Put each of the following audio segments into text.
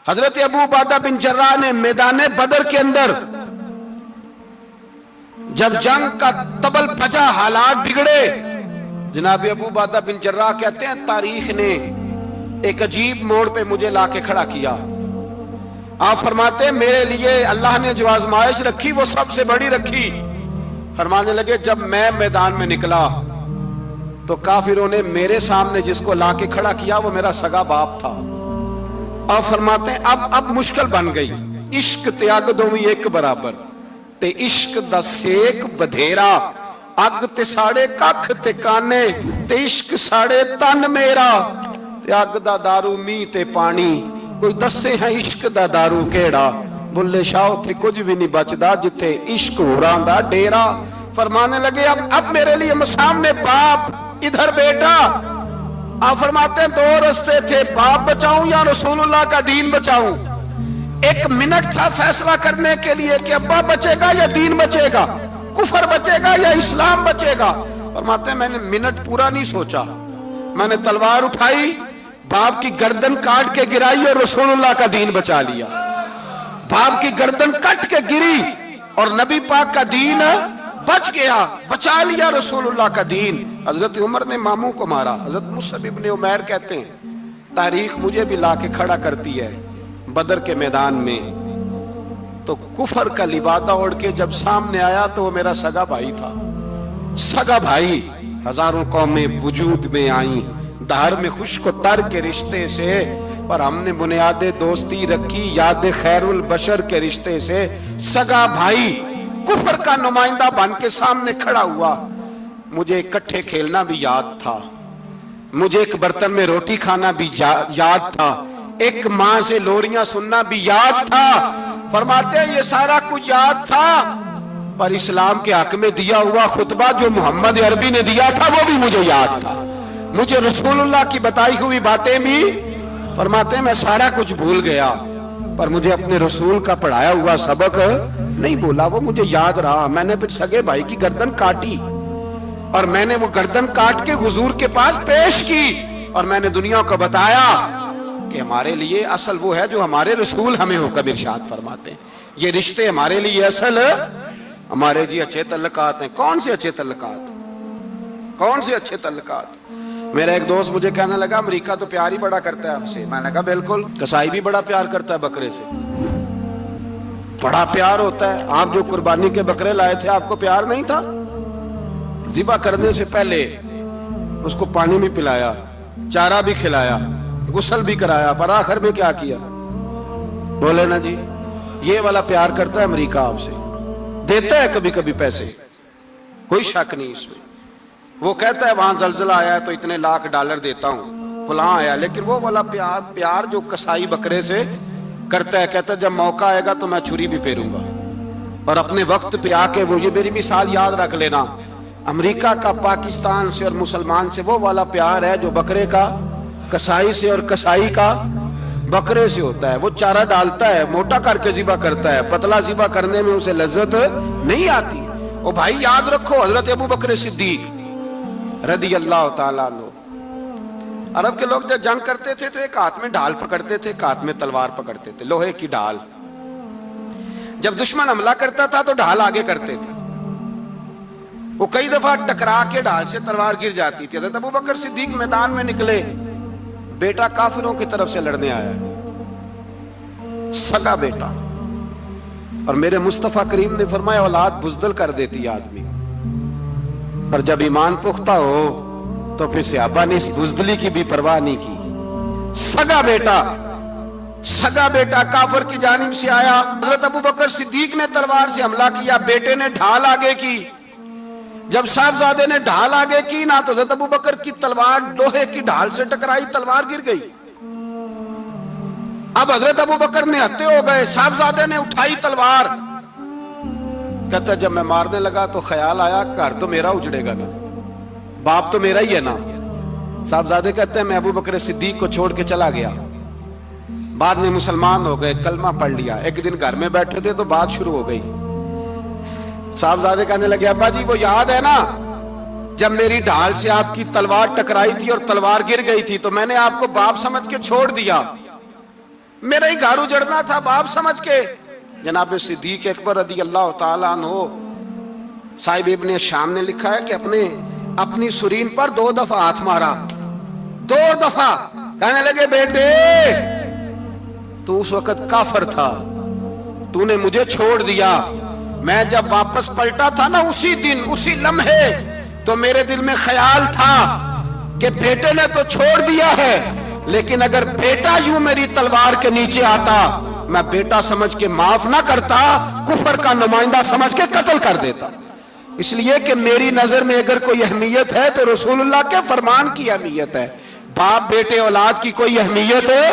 حضرت ابو عبیدہ بن جراح نے میدان بدر کے اندر جب جنگ کا تبل پھجا، حالات بگڑے، جناب ابو عبیدہ بن جراح کہتے ہیں تاریخ نے ایک عجیب موڑ پہ مجھے لا کے کھڑا کیا۔ آپ فرماتے ہیں میرے لیے اللہ نے جو آزمائش رکھی وہ سب سے بڑی رکھی۔ فرمانے لگے جب میں میدان میں نکلا تو کافروں نے میرے سامنے جس کو لا کے کھڑا کیا وہ میرا سگا باپ تھا۔ اور فرماتے ہیں اب مشکل بن گئی، عشق تے اگ دوویں ایک برابر، تے عشق دا سیک بدھیرا، اگ تے ساڑے ککھ تے کانے، تے عشق ساڑے تن میرا، تے اگ دا دارو می تے پانی، کوئی دسے ہیں عشق دا دارو کیڑا، بلے شاہ تھے کچھ بھی نہیں بچدا جتھے عشق ہوراں دا ڈیرا۔ فرمانے لگے اب میرے لیے سامنے باپ، ادھر بیٹا۔ آپ فرماتے ہیں دو رستے تھے، باپ بچاؤں یا رسول اللہ کا دین بچاؤں۔ ایک منٹ تھا فیصلہ کرنے کے لیے کہ ابا بچے گا یا دین بچے گا، کفر بچے گا یا اسلام بچے گا۔ فرماتے ہیں میں نے منٹ پورا نہیں سوچا، میں نے تلوار اٹھائی، باپ کی گردن کاٹ کے گرائی اور رسول اللہ کا دین بچا لیا۔ باپ کی گردن کٹ کے گری اور نبی پاک کا دین بچ گیا، بچا لیا رسول اللہ کا دین۔ حضرت عمر نے ماموں کو مارا۔ حضرت مصعب ابن عمیر کہتے ہیں تاریخ مجھے بھی لا کے کھڑا کرتی ہے بدر کے میدان میں، تو کفر کا لبادہ اوڑھ کے جب سامنے آیا تو وہ میرا سگا بھائی تھا۔ سگا بھائی، ہزاروں قومیں وجود میں آئیں دہر میں خشک و تر کے رشتے سے، پر ہم نے بنیاد دوستی رکھی یاد خیر البشر کے رشتے سے۔ سگا بھائی کفر کا نمائندہ بن کے سامنے کھڑا ہوا۔ مجھے اکٹھے کھیلنا بھی یاد تھا، مجھے ایک برتن میں روٹی کھانا بھی یاد تھا، ایک ماں سے لوریاں سننا بھی یاد تھا۔ فرماتے ہیں یہ سارا کچھ یاد تھا، پر اسلام کے حق میں دیا ہوا خطبہ جو محمد عربی نے دیا تھا وہ بھی مجھے یاد تھا، مجھے رسول اللہ کی بتائی ہوئی باتیں بھی۔ فرماتے ہیں میں سارا کچھ بھول گیا، پر مجھے اپنے رسول کا پڑھایا ہوا سبق نہیں بولا، وہ مجھے یاد رہا۔ میں نے پھر سگے بھائی کی گردن کاٹی اور میں نے وہ گردن کاٹ کے حضور کے پاس پیش کی، اور میں نے دنیا کو بتایا کہ ہمارے لیے اصل وہ ہے جو ہمارے رسول ہمیں حکم ارشاد فرماتے ہیں۔ یہ رشتے ہمارے لیے اصل ہمارے جی اچھے تعلقات ہیں۔ کون سے اچھے تعلقات؟ کون سے اچھے تعلقات؟ میرا ایک دوست مجھے کہنے لگا امریکہ تو پیار ہی بڑا کرتا ہے ہم سے۔ میں نے کہا بالکل، کسائی بھی بڑا پیار کرتا ہے بکرے سے، بڑا پیار ہوتا ہے۔ آپ جو قربانی کے بکرے لائے تھے آپ کو پیار نہیں تھا؟ ذبح کرنے سے پہلے اس کو پانی بھی پلایا، چارہ بھی کھلایا، غسل بھی کرایا، پر آخر میں کیا کیا؟ بولے نا جی، یہ والا پیار کرتا ہے امریکہ آپ سے، دیتا ہے کبھی کبھی پیسے، کوئی شک نہیں اس میں۔ وہ کہتا ہے وہاں زلزلہ آیا ہے تو اتنے لاکھ ڈالر دیتا ہوں، فلاں آیا، لیکن وہ والا پیار جو کسائی بکرے سے کرتا ہے، کہتا ہے جب موقع آئے گا تو میں چھری بھی پھیروں گا، اور اپنے وقت پہ آ کے وہ، یہ میری مثال یاد رکھ لینا، امریکہ کا پاکستان سے اور مسلمان سے وہ والا پیار ہے جو بکرے کا کسائی سے اور کسائی کا بکرے سے ہوتا ہے۔ وہ چارہ ڈالتا ہے، موٹا کر کے ذبح کرتا ہے، پتلا ذبح کرنے میں اسے لذت نہیں آتی۔ او بھائی یاد رکھو حضرت ابو بکر صدیق رضی اللہ تعالیٰ عنہ، عرب کے لوگ جب جنگ کرتے تھے تو ایک ہاتھ میں ڈھال پکڑتے تھے، ایک ہاتھ میں تلوار پکڑتے تھے، لوہے کی ڈھال۔ جب دشمن حملہ کرتا تھا تو ڈھال آگے کرتے تھے، وہ کئی دفعہ ٹکرا کے ڈھال سے تلوار گر جاتی تھی۔ حضرت ابو بکر صدیق میدان میں نکلے، بیٹا کافروں کی طرف سے لڑنے آیا ہے، سگا بیٹا، اور میرے مصطفیٰ کریم نے فرمایا اولاد بزدل کر دیتی آدمی، پر جب ایمان پختہ ہو تو پھر صحابہ نے اس بزدلی کی بھی پرواہ نہیں کی۔ سگا بیٹا کافر کی جانب سے آیا، حضرت ابو بکر صدیق نے تلوار سے حملہ کیا، بیٹے نے ڈھال آگے کی۔ جب صاحبزادے نے ڈھال آگے کی نا تو حضرت ابو بکر کی تلوار لوہے کی ڈھال سے ٹکرائی، تلوار گر گئی۔ اب حضرت ابو بکر نے ہتے ہو گئے، صاحبزادے نے اٹھائی تلوار، کہتا ہے جب میں مارنے لگا تو خیال آیا گھر تو میرا اجڑے گا نا، باپ تو میرا ہی ہے نا۔ صاحبزادے کہتے ہیں میں ابو بکر صدیق کو چھوڑ کے چلا گیا، بعد میں مسلمان ہو گئے، کلمہ پڑھ لیا، ایک دن گھر میں بیٹھے تھے تو بات شروع ہو گئی۔ صاحبزادے کہنے لگے ابا جی وہ یاد ہے نا جب میری ڈھال سے آپ کی تلوار ٹکرائی تھی اور تلوار گر گئی تھی تو میں نے آپ کو باپ سمجھ کے چھوڑ دیا، میرا ہی گھر اجڑنا تھا باپ سمجھ کے. جناب صدیق اکبر رضی اللہ تعالیٰ عنہ صاحب ابن شام نے لکھا ہے کہ اپنی سرین پر 2 دفعہ ہاتھ مارا, 2 دفعہ. کہنے لگے بیٹے تو اس وقت کافر تھا, تو نے مجھے چھوڑ دیا. میں جب واپس پلٹا تھا نا اسی دن اسی لمحے تو میرے دل میں خیال تھا کہ بیٹے نے تو چھوڑ دیا ہے, لیکن اگر بیٹا یوں میری تلوار کے نیچے آتا میں بیٹا سمجھ کے معاف نہ کرتا, کفر کا نمائندہ سمجھ کے قتل کر دیتا. اس لیے کہ میری نظر میں اگر کوئی اہمیت ہے تو رسول اللہ کے فرمان کی اہمیت ہے. باپ بیٹے اولاد کی کوئی اہمیت ہے؟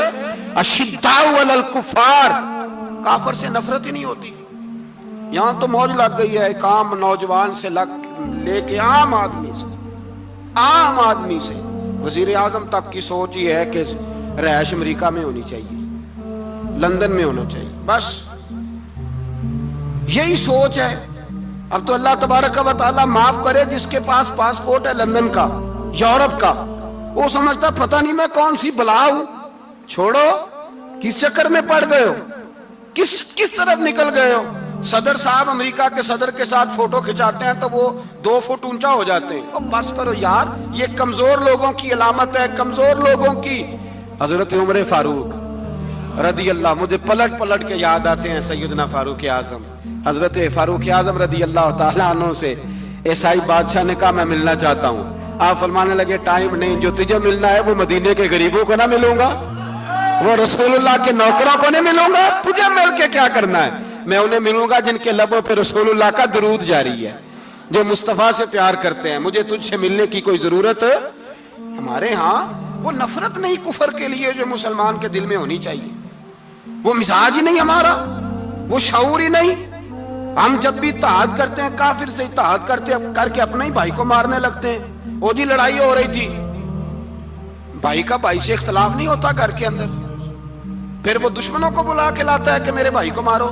اشداء علی الکفار, کافر سے نفرت ہی نہیں ہوتی. یہاں تو موج لگ گئی ہے ایک عام نوجوان سے لے کے عام آدمی سے وزیر اعظم تک کی سوچ یہ ہے کہ رہائش امریکہ میں ہونی چاہیے, لندن میں ہونا چاہیے, بس یہی سوچ ہے. اب تو اللہ تبارک و تعالیٰ معاف کرے جس کے پاس پاسپورٹ ہے لندن کا, یورپ کا, وہ سمجھتا پتہ نہیں میں کون سی بلا ہوں. چھوڑو, کس چکر میں پڑ گئے ہو, کس طرف نکل گئے ہو. صدر صاحب امریکہ کے صدر کے ساتھ فوٹو کھچاتے ہیں تو وہ 2 فٹ اونچا ہو جاتے ہیں. بس کرو یار, یہ کمزور لوگوں کی علامت ہے, کمزور لوگوں کی. حضرت عمر فاروق رضی اللہ, مجھے پلٹ کے یاد آتے ہیں سیدنا فاروق اعظم. حضرت فاروق اعظم رضی اللہ تعالیٰ عنہ سے عیسائی بادشاہ نے کہا میں ملنا چاہتا ہوں. آپ فرمانے لگے ٹائم نہیں, جو تجھے ملنا ہے وہ مدینے کے غریبوں کو نہ ملوں گا, وہ رسول اللہ کے نوکروں کو نہیں ملوں گا. تجھے مل کے کیا کرنا ہے؟ میں انہیں ملوں گا جن کے لبوں پہ رسول اللہ کا درود جاری ہے, جو مصطفیٰ سے پیار کرتے ہیں. مجھے تجھ سے ملنے کی کوئی ضرورت. ہمارے ہاں وہ نفرت نہیں کفر کے لیے جو مسلمان کے دل میں ہونی چاہیے, وہ مزاج ہی نہیں ہمارا, وہ شعور ہی نہیں. ہم جب بھی اتحاد کرتے ہیں کافر سے اتحاد کر کے اپنے ہی بھائی کو مارنے لگتے ہیں. وہ جی لڑائی ہو رہی تھی, بھائی کا بھائی سے اختلاف نہیں ہوتا گھر کے اندر, پھر وہ دشمنوں کو بلا کے لاتا ہے کہ میرے بھائی کو مارو.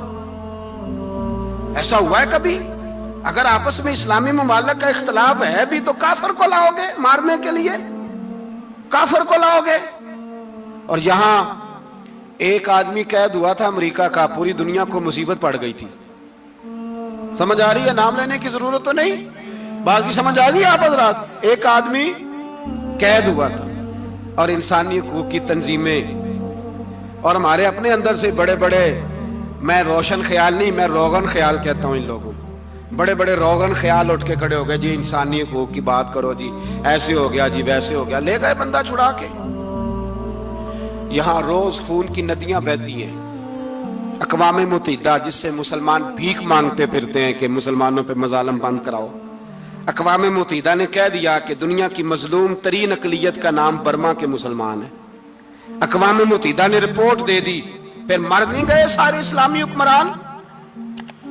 ایسا ہوا ہے کبھی؟ اگر آپس میں اسلامی ممالک کا اختلاف ہے بھی تو کافر کو لاؤ گے مارنے کے لیے, کافر کو لاؤ گے. اور یہاں ایک آدمی قید ہوا تھا امریکہ کا, پوری دنیا کو مصیبت پڑ گئی تھی. سمجھ آ رہی ہے؟ نام لینے کی ضرورت تو نہیں, بات کی سمجھ آ رہی ہے آپ حضرات؟ ایک آدمی قید ہوا تھا اور انسانی حقوق کی تنظیمیں اور ہمارے اپنے اندر سے بڑے بڑے, میں روشن خیال نہیں, میں روغن خیال کہتا ہوں ان لوگوں, بڑے بڑے روغن خیال اٹھ کے کھڑے ہو گئے, جی انسانی حقوق کی بات کرو, جی ایسے ہو گیا, جی ویسے ہو گیا. لے گئے بندہ چھڑا کے. یہاں روز خون کی ندیاں بہتی ہیں. اقوام متحدہ جس سے مسلمان بھیک مانگتے پھرتے ہیں کہ مسلمانوں پہ مظالم بند کراؤ, اقوام متحدہ نے کہہ دیا کہ دنیا کی مظلوم ترین اقلیت کا نام برما کے مسلمان ہے. اقوام متحدہ نے رپورٹ دے دی, پھر مر نہیں گئے سارے اسلامی حکمران؟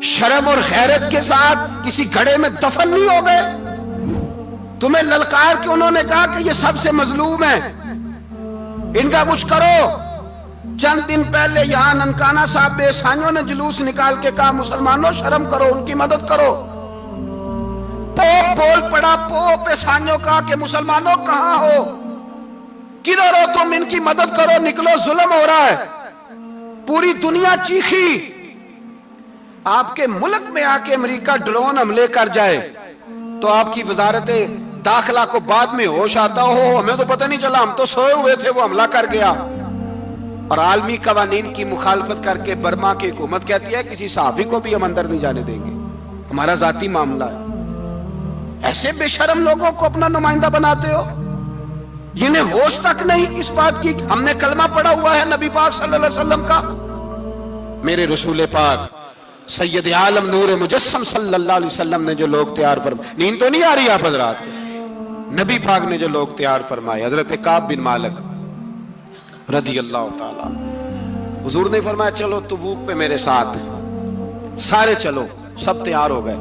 شرم اور غیرت کے ساتھ کسی گھڑے میں دفن نہیں ہو گئے؟ تمہیں للکار کے انہوں نے کہا کہ یہ سب سے مظلوم ہیں, ان کا کچھ کرو. چند دن پہلے یہاں ننکانہ صاحب بے سانیوں نے جلوس نکال کے کہا مسلمانوں شرم کرو, ان کی مدد کرو. پوپ بول پڑا, پوپ عیسائیوں کا کہ مسلمانوں کہاں ہو, کدھر ہو تم, ان کی مدد کرو, نکلو, ظلم ہو رہا ہے. پوری دنیا چیخی. آپ کے ملک میں آ کے امریکہ ڈرون حملے کر جائے تو آپ کی وزارت داخلہ کو بعد میں ہوش آتا ہو, ہمیں تو پتہ نہیں چلا, ہم تو سوئے ہوئے تھے, وہ حملہ کر گیا. اور عالمی قوانین کی مخالفت کر کے برما کی حکومت کہتی ہے کسی صحافی کو بھی ہم اندر نہیں جانے دیں گے, ہمارا ذاتی معاملہ ہے. ایسے بے شرم لوگوں کو اپنا نمائندہ بناتے ہو جنہیں ہوش تک نہیں اس بات کی. ہم نے کلمہ پڑھا ہوا ہے نبی پاک صلی اللہ علیہ وسلم کا, میرے رسول پاک سید عالم نور مجسم صلی اللہ علیہ وسلم نے جو لوگ تیار فرمائے. نیند تو نہیں آ رہی آپ حضرات؟ نبی پاک نے جو لوگ تیار فرمائے, حضرت کعب بن مالک رضی اللہ تعالی, حضور نے فرمایا چلو تبوک پہ میرے ساتھ, سارے چلو, سب تیار ہو گئے.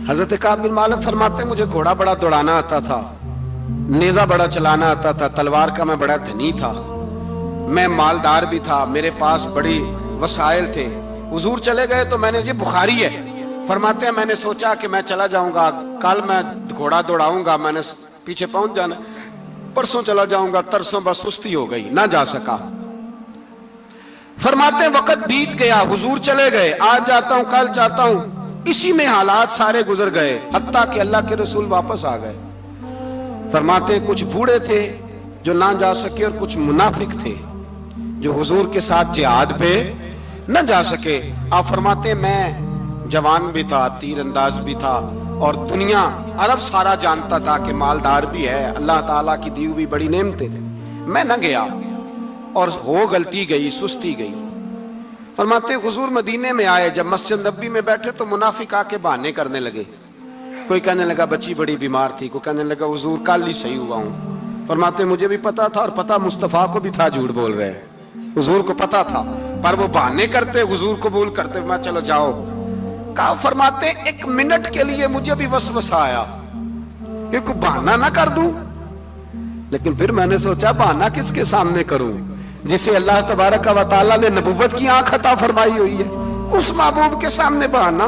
حضرت کعب بن مالک فرماتے ہیں مجھے گھوڑا بڑا دوڑانا آتا تھا, نیزہ بڑا چلانا آتا تھا, تلوار کا میں بڑا دھنی تھا, میں مالدار بھی تھا, میرے پاس بڑی وسائل تھے. حضور چلے گئے تو میں نے, یہ بخاری ہے, فرماتے ہیں میں نے سوچا کہ میں چلا جاؤں گا, کل میں گھوڑا دوڑاؤں گا, میں نے پیچھے پہنچ جانا, پرسوں چلا جاؤں گا, ترسوں بس سستی ہو گئی, نہ جا سکا. فرماتے ہیں وقت بیت گیا، حضور چلے گئے، آج جاتا ہوں کل جاتا ہوں، اسی میں حالات سارے گزر گئے، حتیٰ کہ اللہ کے رسول واپس آ گئے۔ فرماتے ہیں کچھ بوڑھے تھے جو نہ جا سکے، اور کچھ منافق تھے جو حضور کے ساتھ جہاد پہ نہ جا سکے۔ آپ فرماتے ہیں میں جوان بھی تھا، تیر انداز بھی تھا، اور دنیا عرب سارا جانتا تھا کہ مالدار بھی ہے، اللہ تعالیٰ کی دی ہوئی بڑی نعمتیں تھے، میں نہ گیا، اور ہو غلطی گئی، سستی گئی۔ فرماتے ہیں حضور مدینے میں آئے، جب مسجد نبوی میں بیٹھے تو منافق آ کے بہانے کرنے لگے، کوئی کہنے لگا بچی بڑی بیمار تھی، کوئی کہنے لگا حضور کل ہی صحیح ہوا ہوں۔ فرماتے ہیں مجھے بھی پتا تھا، اور پتا مصطفیٰ کو بھی تھا جھوٹ بول رہے ہیں، حضور کو پتا تھا، پر وہ بہانے کرتے، حضور قبول کرتے، میں چلو جاؤ۔ کہا فرماتے ہیں ایک منٹ کے لیے مجھے بھی وسوسہ آیا کہ کوئی بہانہ نہ کر دوں، لیکن پھر میں نے سوچا بہانہ کس کے سامنے کروں جسے اللہ تبارک و تعالیٰ نے نبوت کی آنکھ عطا فرمائی ہوئی ہے، اس محبوب کے سامنے بہانہ۔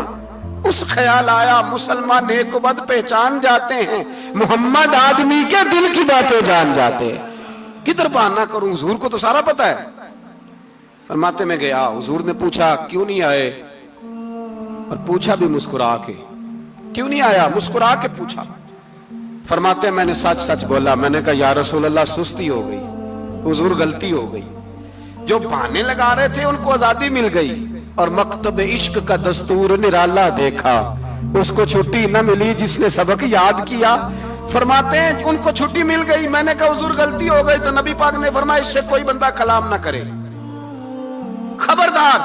اس خیال آیا مسلمان نیک و بد پہچان جاتے ہیں، محمد آدمی کے دل کی باتیں جان جاتے ہیں، کدھر بہانہ کروں، حضور کو تو سارا پتا ہے۔ فرماتے میں گیا، حضور نے پوچھا کیوں نہیں آئے، اور پوچھا بھی مسکرا کے، کیوں نہیں آیا، مسکرا کے پوچھا۔ فرماتے ہیں میں نے سچ سچ بولا، میں نے کہا یا رسول اللہ سستی ہو گئی، حضور غلطی ہو گئی، جو بہانے لگا رہے تھے ان کو آزادی مل گئی، اور مکتب عشق کا دستور نرالا دیکھا، اس کو چھٹی نہ ملی جس نے سبق یاد کیا۔ فرماتے ہیں ان کو چھٹی مل گئی، میں نے کہا حضور غلطی ہو گئی، تو نبی پاک نے فرمایا اس سے کوئی بندہ کلام نہ کرے، خبردار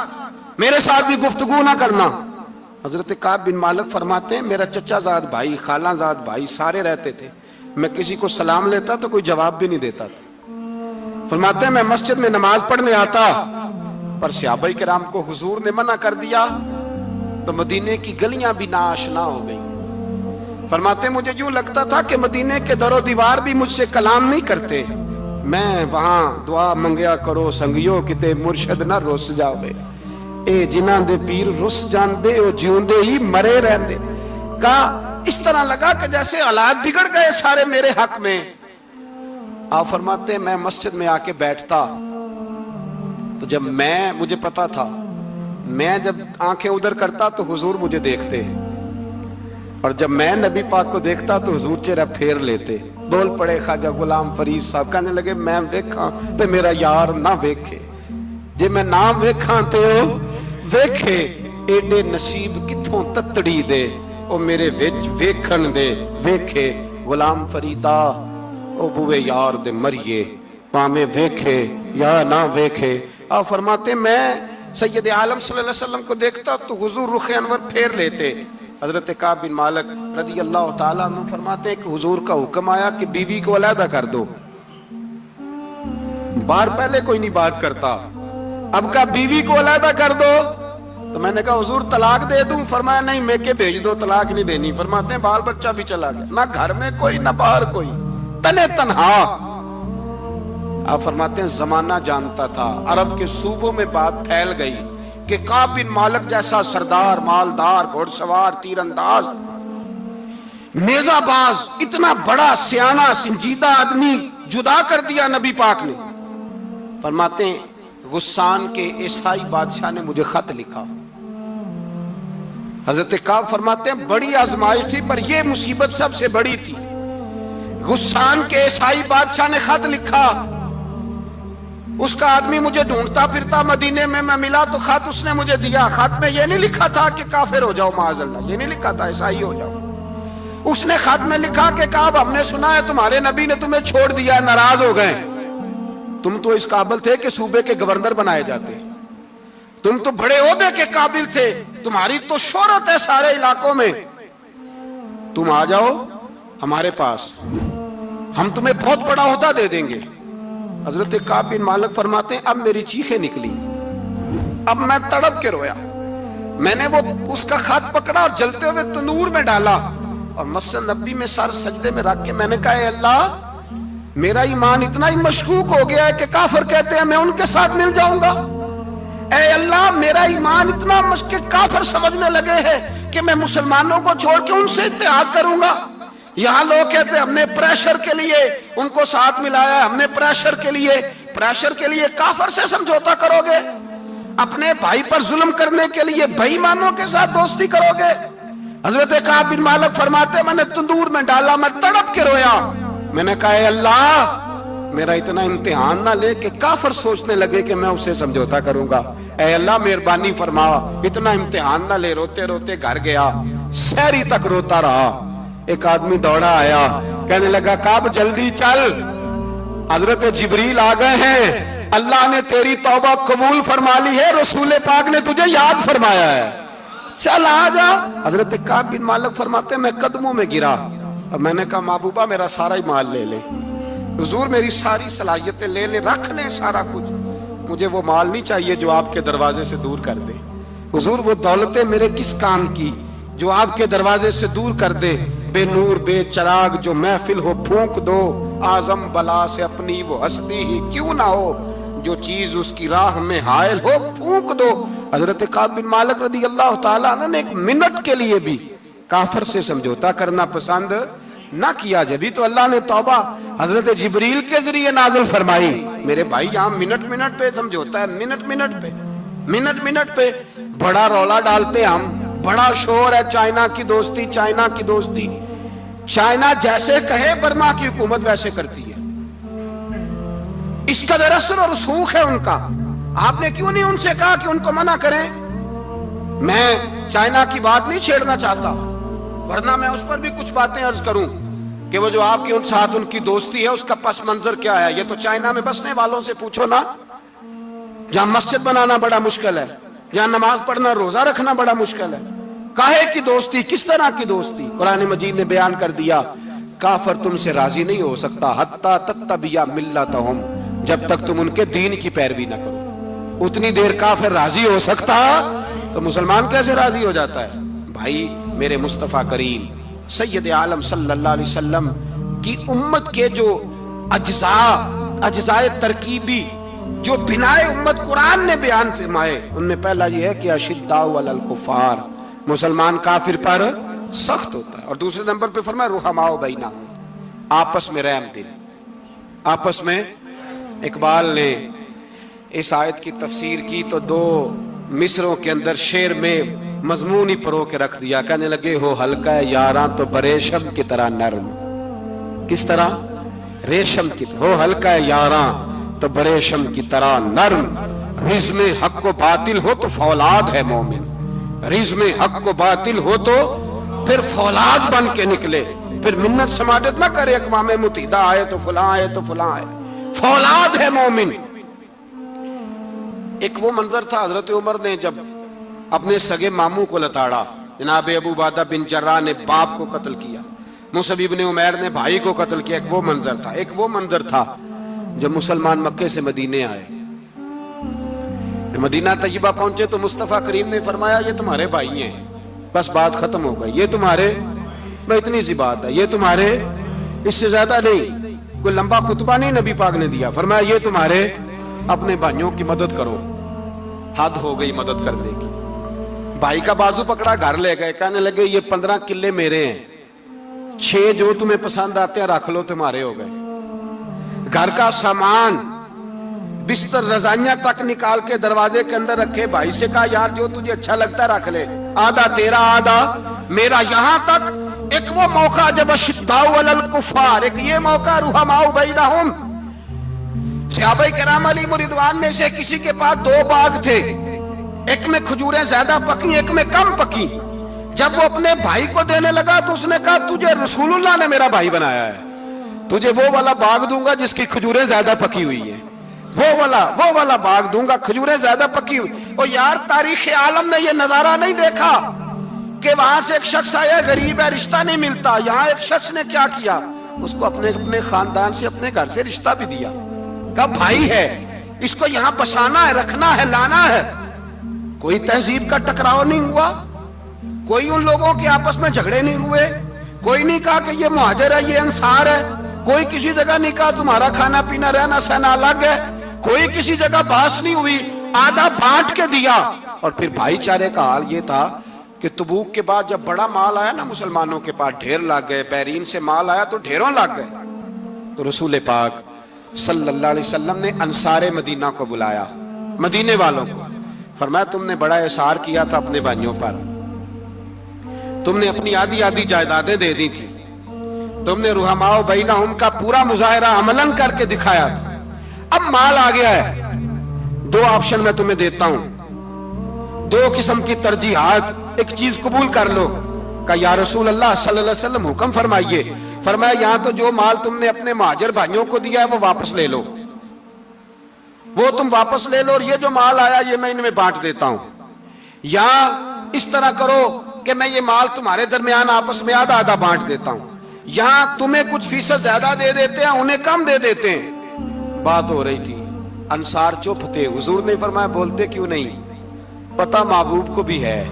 میرے ساتھ بھی گفتگو نہ کرنا۔ حضرت کعب بن مالک فرماتے ہیں میرا چچا زاد بھائی، خالہ زاد بھائی سارے رہتے تھے، میں کسی کو سلام لیتا تو کوئی جواب بھی نہیں دیتا تھا۔ فرماتے ہیں میں مسجد میں نماز پڑھنے آتا، پر صحابہ کرام کو حضور نے منع کر دیا تو مدینے کی گلیاں بھی ناآشنا ہو گئی۔ فرماتے ہیں مجھے یوں لگتا تھا کہ مدینے کے در و دیوار بھی مجھ سے کلام نہیں کرتے، میں وہاں دعا منگیا کرو سنگیو کتے مرشد نہ رس جاوے، اے جنہاں دے پیر رس جاندے او جیوندے ہی مرے رہندے۔ کہا اس طرح لگا کہ جیسے حالات بگڑ گئے سارے میرے حق میں۔ آپ فرماتے ہیں میں مسجد میں آ کے بیٹھتا تو جب مجھے پتا تھا میں جب آنکھیں ادھر کرتا تو حضور مجھے دیکھتے، اور جب میں نبی پاک کو دیکھتا تو حضور چہرہ پھیر لیتے۔ بول پڑے خواجہ غلام فرید صاحب، کہنے لگے میں ویکھاں تے میرا یار نہ ویکھے، جے میں نہ ویکھاں تے او ویکھے، ایڈے نصیب کتھوں تتڑی دے او میرے وچ ویکھن دے ویکھے، غلام فریدا او بوے یار دے مریے پامے ویکھے یا نہ ویکھے۔ آپ فرماتے ہیں میں سید عالم صلی اللہ علیہ وسلم کو دیکھتا تو حضور رخ انور پھیر لیتے۔ حضرت کعب بن مالک رضی اللہ تعالیٰ عنہ فرماتے ہیں کہ حضور کا حکم آیا کہ بیوی کو علیحدہ کر دو، بار پہلے کوئی نہیں بات کرتا، اب کہا بیوی کو علیحدہ کر دو، تو میں نے کہا حضور طلاق دے دوں، فرمایا نہیں میکے بھیج دو، طلاق نہیں دینی۔ فرماتے ہیں بال بچہ بھی چلا گیا، نہ گھر میں کوئی نہ باہر کوئی، تنے تنہا۔ آپ فرماتے ہیں زمانہ جانتا تھا، عرب کے صوبوں میں بات پھیل گئی کہ کعب بن مالک جیسا سردار، مالدار، گھوڑ سوار، تیر انداز، نیزہ باز، اتنا بڑا سیانہ سنجیدہ آدمی جدا کر دیا نبی پاک نے۔ فرماتے ہیں غسان کے عیسائی بادشاہ نے مجھے خط لکھا۔ حضرت کعب فرماتے ہیں بڑی آزمائش تھی، پر یہ مصیبت سب سے بڑی تھی۔ غسان کے عیسائی بادشاہ نے خط لکھا، اس کا آدمی مجھے ڈھونڈتا پھرتا مدینے میں، میں ملا تو خط اس نے مجھے دیا۔ خط میں یہ نہیں لکھا تھا کہ کافر ہو جاؤ معاذ اللہ، یہ نہیں لکھا تھا عیسائی ہو جاؤ۔ اس نے خط میں لکھا کہ کعب ہم نے سنا ہے تمہارے نبی نے تمہیں چھوڑ دیا ہے، ناراض ہو گئے، تم تو اس قابل تھے کہ صوبے کے گورنر بنائے جاتے، تم تو بڑے عہدے کے قابل تھے، تمہاری تو شہرت ہے سارے علاقوں میں، تم آ جاؤ ہمارے پاس، ہم تمہیں بہت بڑا عہدہ دے دیں گے۔ حضرت کعب بن مالک فرماتے ہیں اب میری چیخیں نکلی، اب میں تڑپ کے رویا، میں نے وہ اس کا خط پکڑا اور جلتے ہوئے تنور میں ڈالا، اور مسجد نبی میں سر سجدے میں رکھ کے میں نے کہا اے اللہ میرا ایمان اتنا ہی مشکوک ہو گیا ہے کہ کافر کہتے ہیں میں ان کے ساتھ مل جاؤں گا، اے اللہ میرا ایمان اتنا مشکوک، کافر سمجھنے لگے ہیں کہ میں مسلمانوں کو چھوڑ کے ان سے اتحاد کروں گا۔ یہاں لوگ کہتے ہیں ہم نے پریشر کے لیے ان کو ساتھ ملایا ہے، ہم نے پریشر کے لیے کافر سے سمجھوتا کرو گے۔ اپنے بھائی پر ظلم کرنے کے لیے بے ایمانوں کے ساتھ دوستی کرو گے؟ حضرت کعب بن مالک فرماتے میں نے تندور میں ڈالا، میں تڑپ کے رویا، میں نے کہا اے اللہ میرا اتنا امتحان نہ لے کہ کافر سوچنے لگے کہ میں اسے سمجھوتا کروں گا، اے اللہ مہربانی فرما اتنا امتحان نہ لے۔ روتے روتے گھر گیا، سحری تک روتا رہا۔ ایک آدمی دوڑا آیا، کہنے لگا کعب جلدی چل، حضرت جبریل آ گئے ہیں، اللہ نے تیری توبہ قبول فرما لی ہے، رسول پاک نے تجھے یاد فرمایا ہے، چل آ جا۔ حضرت کعب بن مالک فرماتے میں قدموں میں گرا اور میں نے کہا محبوبہ میرا سارا ہی مال لے لے، حضور میری ساری صلاحیتیں لے لے، رکھ لیں سارا کچھ، مجھے وہ مال نہیں چاہیے جو آپ کے دروازے سے دور کر دے، حضور وہ دولتیں میرے کس کام کی جو آپ کے دروازے سے دور کر دے، بے نور بے چراغ جو محفل ہو پھونک دو، اعظم بلا سے اپنی وہ ہستی ہی کیوں نہ ہو، جو چیز اس کی راہ میں حائل ہو پھونک دو۔ حضرت کعب بن مالک رضی اللہ تعالیٰ عنہ نے ایک منٹ کے لیے بھی کافر سے سمجھوتا کرنا پسند نہ کیا، جبھی تو اللہ نے توبہ حضرت جبریل کے ذریعے نازل فرمائی۔ میرے بھائی یہاں منٹ منٹ پہ سمجھوتا ہے، منٹ منٹ پہ بڑا رولا ڈالتے ہم، بڑا شور ہے چائنا کی دوستی، چائنا کی دوستی، چائنا جیسے کہے برما کی حکومت ویسے کرتی ہے، اس قدر اثر اور رسوخ ہے ان کا۔ آپ نے کیوں نہیں ان سے کہا کہ ان کو منع کریں؟ میں چائنا کی بات نہیں چھیڑنا چاہتا، ورنہ میں اس پر بھی کچھ باتیں عرض کروں کہ وہ جو آپ کے ان ساتھ ان کی دوستی ہے اس کا پس منظر کیا ہے۔ یہ تو چائنا میں بسنے والوں سے پوچھو نا، جہاں مسجد بنانا بڑا مشکل ہے، جہاں نماز پڑھنا روزہ رکھنا بڑا مشکل ہے، کاہے کی دوستی، کس طرح کی دوستی؟ قرآن مجید نے بیان کر دیا کافر تم سے راضی نہیں ہو سکتا حتی تتبع ملتہم، جب تک تم ان کے دین کی پیروی نہ کرو۔ اتنی دیر کافر راضی ہو سکتا تو مسلمان کیسے راضی ہو جاتا ہے؟ بھائی میرے مصطفیٰ کریم سید عالم صلی اللہ علیہ وسلم کی امت کے جو اجزاء ترکیبی جو بنائے امت قرآن نے بیان فرمائے، ان میں پہلا یہ ہے کہ اشداء علی الکفار، مسلمان کافر پر سخت ہوتا ہے، اور دوسرے نمبر پہ فرمایا رحماء بینہم، آپس میں رحم دل، آپس میں۔ اقبال نے اس آیت کی تفسیر کی تو دو مصروں کے اندر شعر میں مضمون ہی پرو کے رکھ دیا، کہنے لگے ہو ہلکا یاراں تو بریشم کی طرح نرم، کس طرح؟ ریشم کی طرح، ہو ہلکا یاراں تو بریشم کی طرح نرم، رزم حق و باطل ہو تو فولاد ہے مومن، رزم حق و باطل ہو تو پھر فولاد بن کے نکلے، پھر منت سماجت نہ کرے اقوام متحدہ آئے تو فلاں آئے تو فلاں آئے، فولاد ہے مومن۔ ایک وہ منظر تھا حضرت عمر نے جب اپنے سگے ماموں کو لتاڑا، جناب ابو عبیدہ بن جراح نے باپ کو قتل کیا، مصعب بن عمیر نے بھائی کو قتل کیا، ایک وہ منظر تھا۔ ایک وہ منظر تھا جب مسلمان مکے سے مدینے آئے، مدینہ طیبہ پہنچے تو مصطفیٰ کریم نے فرمایا یہ تمہارے بھائی ہیں، بس بات ختم ہو گئی، یہ تمہارے، میں اتنی سی بات ہے، یہ تمہارے، اس سے زیادہ نہیں، کوئی لمبا خطبہ نہیں نبی پاک نے دیا، فرمایا یہ تمہارے اپنے بھائیوں کی مدد کرو۔ حد ہو گئی مدد کرنے کی، بھائی کا بازو پکڑا، گھر لے گئے، کہنے لگے یہ 15 کلے میرے ہیں، 6 جو تمہیں پسند آتے ہیں رکھ لو، تمہارے ہو گئے۔ گھر کا سامان بستر رضائیاں تک نکال کے دروازے کے اندر رکھے، بھائی سے کہا یار جو تجھے اچھا لگتا ہے رکھ لے، آدھا تیرا آدھا میرا۔ یہاں تک ایک وہ موقع جب اشداء علی الکفار، ایک یہ موقع رحماء بینہم، صحابہ کرام علیہم رضوان میں سے کسی کے پاس 2 باغ تھے، ایک میں کھجوریں زیادہ پکی ایک میں کم پکی، جب وہ اپنے بھائی کو دینے لگا تو اس نے کہا تجھے رسول اللہ نے میرا بھائی بنایا ہے، تجھے وہ والا باغ دوں گا جس کی کھجوریں زیادہ پکی ہوئی ہیں، وہ والا باغ دوں گا کھجوریں زیادہ پکی ہوئی۔ اور یار تاریخ عالم نے یہ نظارہ نہیں دیکھا کہ وہاں سے ایک شخص آیا غریب ہے رشتہ نہیں ملتا، یہاں ایک شخص نے کیا کیا، اس کو اپنے خاندان سے اپنے گھر سے رشتہ بھی دیا، کہا بھائی ہے اس کو یہاں بسانا ہے، رکھنا ہے، لانا ہے۔ کوئی تہذیب کا ٹکراؤ نہیں ہوا، کوئی ان لوگوں کے آپس میں جھگڑے نہیں ہوئے، کوئی نہیں کہا کہ یہ مہاجر ہے یہ انصار ہے، کوئی کسی جگہ نہیں کہا تمہارا کھانا پینا رہنا سہنا الگ ہے، کوئی کسی جگہ بحث نہیں ہوئی، آدھا بانٹ کے دیا۔ اور پھر بھائی چارے کا حال یہ تھا کہ تبوک کے بعد جب بڑا مال آیا نا مسلمانوں کے پاس، ڈھیر لگ گئے، بیرین سے مال آیا تو ڈھیروں لگ گئے، تو رسول پاک صلی اللہ علیہ وسلم نے انصار مدینہ کو بلایا، مدینے والوں کو، فرمایا تم نے بڑا احسار کیا تھا اپنے بھائیوں پر، تم نے اپنی آدھی آدھی جائیدادیں دے دی تھی، تم نے رحماء بینہم کا پورا مظاہرہ عملاً کر کے دکھایا تھا۔ اب مال آ گیا ہے، دو آپشن میں تمہیں دیتا ہوں، دو قسم کی ترجیحات، ایک چیز قبول کر لو۔ کہ یا رسول اللہ صلی اللہ علیہ وسلم حکم فرمائیے۔ فرمایا یہاں تو جو مال تم نے اپنے مہاجر بھائیوں کو دیا ہے وہ واپس لے لو، وہ تم واپس لے لو، اور یہ جو مال آیا یہ میں ان میں بانٹ دیتا ہوں، یا اس طرح کرو کہ میں یہ مال تمہارے درمیان آپس میں آدھا آدھا بانٹ دیتا ہوں، یہاں تمہیں کچھ فیصد زیادہ دے دیتے ہیں انہیں کم دے دیتے ہیں۔ بات ہو رہی تھی، انصار چپ تھے، حضور نے فرمایا بولتے کیوں نہیں؟ پتہ محبوب کو بھی ہے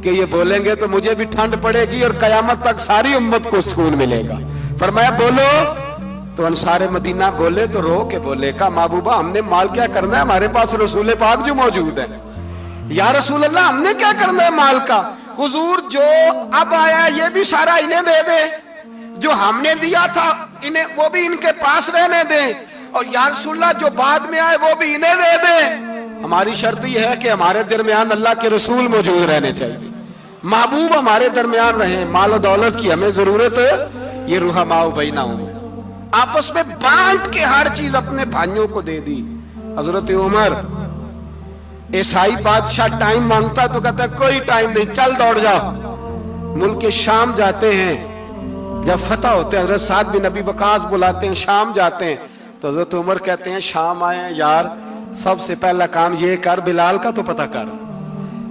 کہ یہ بولیں گے تو مجھے بھی ٹھنڈ پڑے گی اور قیامت تک ساری امت کو سکون ملے گا۔ فرمایا بولو، تو انصار مدینہ بولے تو رو کے بولے، کہا محبوبہ ہم نے مال کیا کرنا ہے، ہمارے پاس رسول پاک جو موجود ہے۔ یا رسول اللہ ہم نے کیا کرنا ہے مال کا؟ حضور جو اب آیا یہ بھی سارا انہیں دے دے، جو ہم نے دیا تھا انہیں وہ بھی ان کے پاس رہنے دیں، اور یا رسول اللہ جو بعد میں آئے وہ بھی انہیں دے دیں۔ ہماری شرط یہ ہے کہ ہمارے درمیان اللہ کے رسول موجود رہنے چاہیے، محبوب ہمارے درمیان رہیں، مال و دولت کی ہمیں ضرورت ہے۔ یہ رحماء بینہم آپس میں بانٹ کے ہر چیز اپنے بھائیوں کو دے دی۔ حضرت عمر عیسائی بادشاہ ٹائم مانگتا تو کہتا ہے کوئی ٹائم نہیں، چل دوڑ جاؤ۔ ملک شام جاتے ہیں، جب فتح ہوتے ہیں حضرت سعد بن ابی وقاص بلاتے ہیں، شام جاتے ہیں تو حضرت عمر کہتے ہیں شام آئے ہیں یار، سب سے پہلا کام یہ کر بلال کا تو پتہ کر،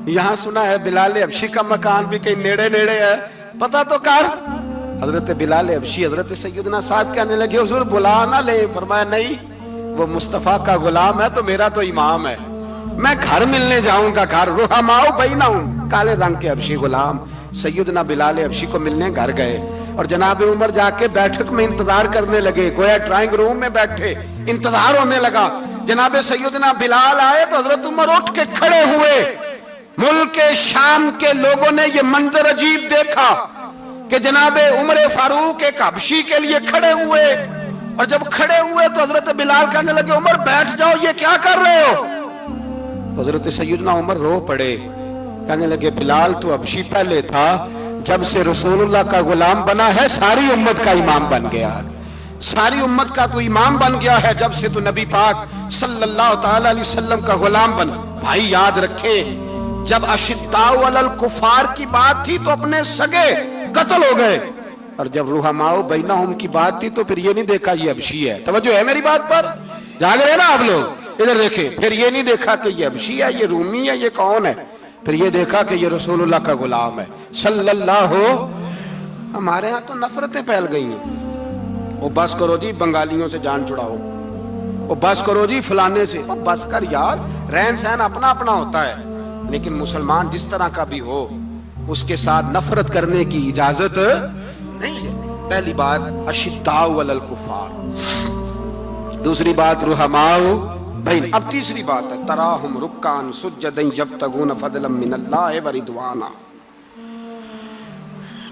یہاں سنا ہے بلال حبشی کا مکان بھی کہیں نیڑے نیڑے ہے، پتہ تو کر۔ حضرت بلال حبشی حضرت سیدنا سعد کہنے لگے حضور بلا نہ لیں۔ فرمایا نہیں، وہ مصطفیٰ کا غلام ہے تو میرا تو امام ہے، میں گھر ملنے جاؤں گا، گھر رحماء بینہم، کالے رنگ کے حبشی غلام سیدنا بلال حبشی کو ملنے گھر گئے، اور جناب عمر جا کے بیٹھک میں انتظار کرنے لگے، گویا ڈرائنگ روم میں بیٹھے انتظار ہونے لگا۔ جناب سیدنا بلال آئے تو حضرت عمر اٹھ کے کھڑے ہوئے۔ ملک شام کے لوگوں نے یہ منظر عجیب دیکھا کہ جناب عمر فاروق ایک حبشی کے لیے کھڑے ہوئے، اور جب کھڑے ہوئے تو حضرت بلال کہنے لگے عمر بیٹھ جاؤ، یہ کیا کر رہے ہو؟ تو حضرت سیدنا عمر رو پڑے، کہنے لگے بلال تو حبشی پہلے تھا، جب سے رسول اللہ کا غلام بنا ہے ساری امت کا امام بن گیا ہے، ساری امت کا تو امام بن گیا ہے جب سے تو نبی پاک صلی اللہ تعالی علیہ وسلم کا غلام بنا۔ بھائی یاد رکھیں، جب اشداء علی الکفار کی بات تھی تو اپنے سگے قتل ہو گئے، اور جب رحماء بینہم کی بات تھی تو پھر یہ نہیں دیکھا یہ حبشی ہے۔ توجہ ہے میری بات پر؟ جاگ رہے نا آپ لوگ؟ ادھر دیکھیں، پھر یہ نہیں دیکھا کہ یہ حبشی ہے، یہ رومی ہے، یہ کون ہے، پھر یہ دیکھا کہ یہ رسول اللہ کا غلام ہے صلی اللہ ہو۔ ہمارے ہاں تو نفرتیں پھیل گئی ہیں، وہ بس کرو جی بنگالیوں سے جان چھڑاؤ، وہ بس کرو جی فلانے سے، وہ بس کر یار، رہن سہن اپنا اپنا ہوتا ہے، لیکن مسلمان جس طرح کا بھی ہو اس کے ساتھ نفرت کرنے کی اجازت نہیں ہے۔ پہلی بات اشداء علی الکفار، دوسری بات رحماء بین، اب تیسری بات ہے تراہم رکعا سجدا یبتغون فضلا من اللہ ورضوانا۔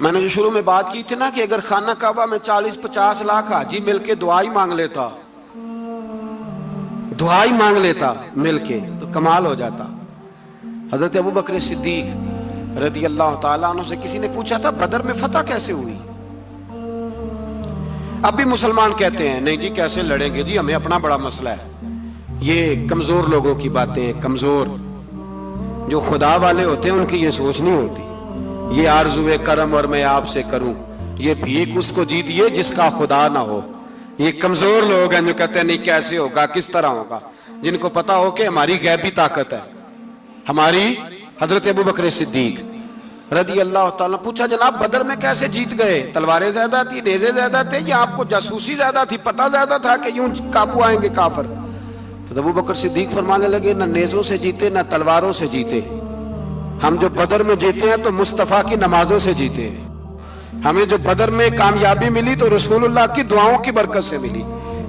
میں نے جو شروع میں بات کی تھی نا کہ اگر خانہ کعبہ میں 40-50 لاکھ حاجی مل کے دعا ہی مانگ لیتا، دعا ہی مانگ لیتا مل کے تو کمال ہو جاتا۔ حضرت ابو بکر صدیق رضی اللہ تعالیٰ عنہ سے کسی نے پوچھا تھا بدر میں فتح کیسے ہوئی؟ اب بھی مسلمان کہتے ہیں نہیں جی کیسے لڑیں گے جی، ہمیں اپنا بڑا مسئلہ ہے۔ یہ کمزور لوگوں کی باتیں، کمزور جو خدا والے ہوتے ہیں ان کی یہ سوچ نہیں ہوتی، یہ آرزوئے کرم اور میں آپ سے کروں، یہ بھیک اس کو جیتیے جس کا خدا نہ ہو۔ یہ کمزور لوگ ہیں جو کہتے ہیں نہیں کیسے ہوگا، کس طرح ہوگا، جن کو پتا ہو کہ ہماری غیبی طاقت ہے ہماری۔ حضرت ابو بکر صدیق رضی اللہ تعالیٰ پوچھا جناب بدر میں کیسے جیت گئے؟ تلواریں زیادہ تھی، نیزے زیادہ تھے، یا آپ کو جاسوسی زیادہ تھی، پتہ زیادہ تھا کہ یوں قابو آئیں گے کافر؟ تو ابو بکر صدیق فرمانے لگے نہ نیزوں سے جیتے نہ تلواروں سے جیتے، ہم جو بدر میں جیتے ہیں تو مصطفیٰ کی نمازوں سے جیتے ہیں، ہمیں جو بدر میں کامیابی ملی تو رسول اللہ کی دعاؤں کی برکت سے ملی۔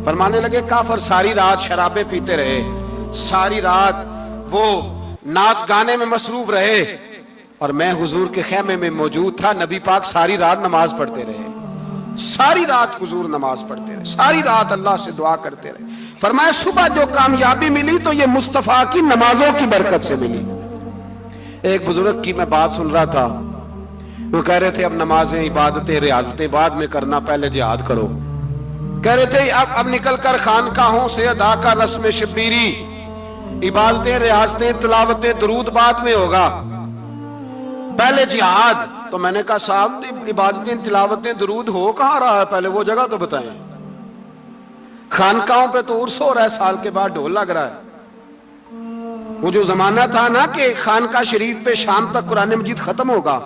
فرمانے لگے کافر ساری رات شرابیں پیتے رہے، ساری رات وہ ناچ گانے میں مصروف رہے، اور میں حضور کے خیمے میں موجود تھا، نبی پاک ساری رات نماز پڑھتے رہے۔ ساری رات حضور نماز پڑھتے رہے، ساری رات اللہ سے دعا کرتے رہے۔ فرمایا صبح جو کامیابی ملی تو یہ مصطفیٰ کی نمازوں کی برکت سے ملی۔ ایک بزرگ کی میں بات سن رہا تھا، وہ کہہ رہے تھے اب نمازیں، عبادتیں، ریاضتیں بعد میں کرنا، پہلے جہاد کرو۔ کہہ رہے تھے اب نکل کر خانقاہوں سے ادا کا رسم شبیری، عبادتیں، ریاضتیں، تلاوتیں، درود بعد میں ہوگا، پہلے جہاد۔ تو میں نے کہا صاحب عبادتیں، تلاوتیں، درود ہو کہاں رہا ہے، پہلے وہ جگہ تو بتائیں۔ خانقاہوں پہ تو عرس ہو رہا ہے، سال کے بعد ڈھول لگ رہا ہے۔ وہ جو زمانہ تھا نا کہ خانقاہ شریف پہ شام تک قرآن مجید ختم ہوگا،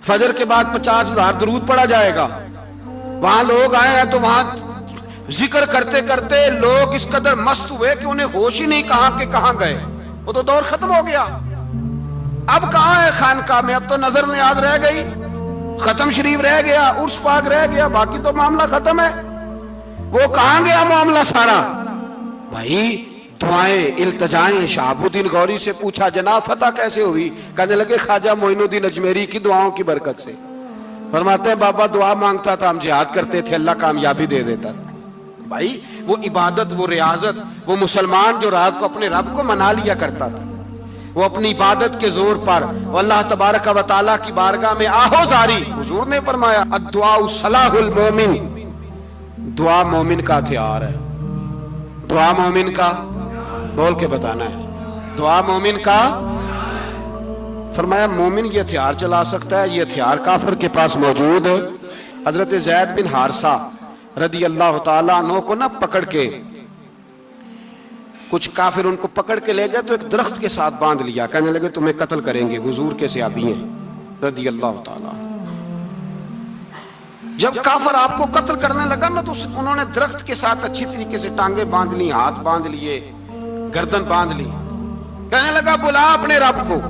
فجر کے بعد 50,000 درود پڑھا جائے گا، وہاں لوگ آئے ہیں تو وہاں ذکر کرتے کرتے لوگ اس قدر مست ہوئے کہ انہیں ہوش ہی نہیں کہاں کہ کہاں گئے، وہ تو دور ختم ہو گیا۔ اب کہاں ہے خانقاہ میں، اب تو نظر نیاز رہ گئی، ختم شریف رہ گیا، عرس پاک رہ گیا، باقی تو معاملہ ختم ہے۔ وہ کہاں گیا معاملہ سارا؟ بھائی دعائیں، التجائیں۔ شہاب الدین غوری سے پوچھا جناب فتح کیسے ہوئی؟ کہنے لگے خواجہ معین الدین اجمیری کی دعاؤں کی برکت سے۔ فرماتے ہیں بابا دعا مانگتا تھا، ہم جہاد کرتے تھے، اللہ کامیابی دے دیتا تھا۔ بھائی وہ عبادت، وہ ریاضت، وہ مسلمان جو رات کو اپنے رب کو منا لیا کرتا تھا، وہ اپنی عبادت کے زور پر اللہ تبارک و تعالیٰ کی بارگاہ میں آہو زاری۔ حضور نے فرمایا الدعاء صلاح المومن، دعا مومن کا ہتھیار ہے۔ دعا مومن کا، بول کے بتانا ہے، دعا مومن کا۔ فرمایا مومن یہ ہتھیار چلا سکتا ہے، یہ ہتھیار کافر کے پاس موجود ہے۔ حضرت زید بن حارثہ رضی اللہ تعالیٰ عنہ کو نہ پکڑ کے کچھ کافر ان کو پکڑ کے لے گئے تو ایک درخت کے ساتھ باندھ لیا، کہنے لگے تمہیں قتل کریں گے، حضور کے صحابی ہیں رضی اللہ تعالیٰ۔ جب کافر آپ کو قتل کرنے لگا نا تو انہوں نے درخت کے ساتھ اچھی طریقے سے ٹانگیں باندھ لی، ہاتھ باندھ لیے، گردن باندھ لی، کہنے لگا بلا اپنے رب کو۔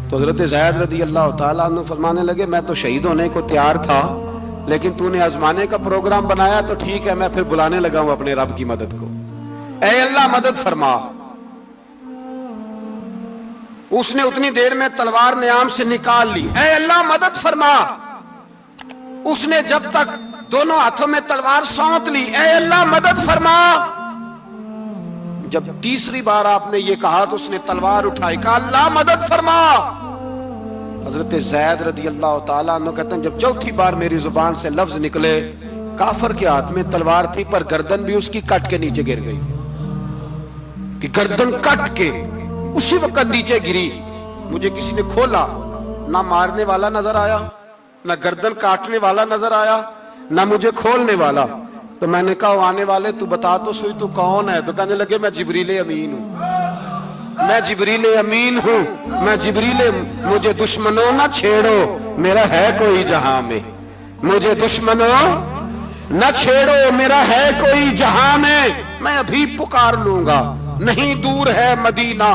تو حضرت زید رضی اللہ تعالیٰ عنہ فرمانے لگے میں تو شہید ہونے کو تیار تھا، لیکن تو نے آزمانے کا پروگرام بنایا تو ٹھیک ہے، میں پھر بلانے لگا ہوں اپنے رب کی مدد کو۔ اے اللہ مدد فرما۔ اس نے اتنی دیر میں تلوار نیام سے نکال لی، اے اللہ مدد فرما۔ اس نے جب تک دونوں ہاتھوں میں تلوار سونت لی، اے اللہ مدد فرما۔ جب تیسری بار آپ نے یہ کہا تو اس نے تلوار اٹھائی، کہا اللہ مدد فرما۔ حضرت زید رضی اللہ تعالیٰ عنہ کہتے ہیں جب چوتھی بار میری زبان سے لفظ نکلے، کافر کے ہاتھ میں تلوار تھی پر گردن بھی اس کی کٹ کے نیچے گر گئی، کہ گردن کٹ کے اسی وقت نیچے گری۔ مجھے کسی نے کھولا، نہ مارنے والا نظر آیا، نہ گردن کاٹنے والا نظر آیا، نہ مجھے کھولنے والا۔ تو میں نے کہا آنے والے تو بتا تو سوئی تو کون ہے؟ تو کہنے لگے میں جبریل امین ہوں، میں جبریل امین ہوں، میں جبریل، مجھے دشمنوں نہ چھیڑو، میرا ہے کوئی جہاں میں، مجھے دشمنوں نہ چھیڑو، میرا ہے کوئی جہاں میں ابھی پکار لوں گا، نہیں دور ہے مدینہ۔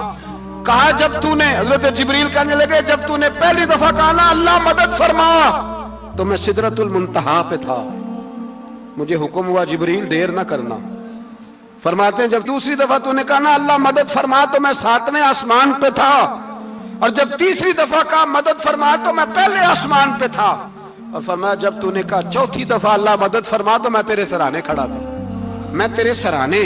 کہا جب تو نے، حضرت جبریل کہنے لگے جب تو نے پہلی دفعہ کہا نا اللہ مدد فرما تو میں سدرۃ المنتہا پہ تھا، مجھے حکم ہوا جبریل دیر نہ کرنا۔ فرماتے ہیں جب دوسری دفعہ تو نے کہا نا اللہ مدد فرما تو میں 7ویں آسمان پہ تھا، اور جب تیسری دفعہ کہا مدد فرما تو میں پہلے آسمان پہ تھا، اور فرمایا جب تو نے کہا چوتھی دفعہ اللہ مدد فرما تو میں تیرے سرانے کھڑا تھا، میں تیرے سرانے۔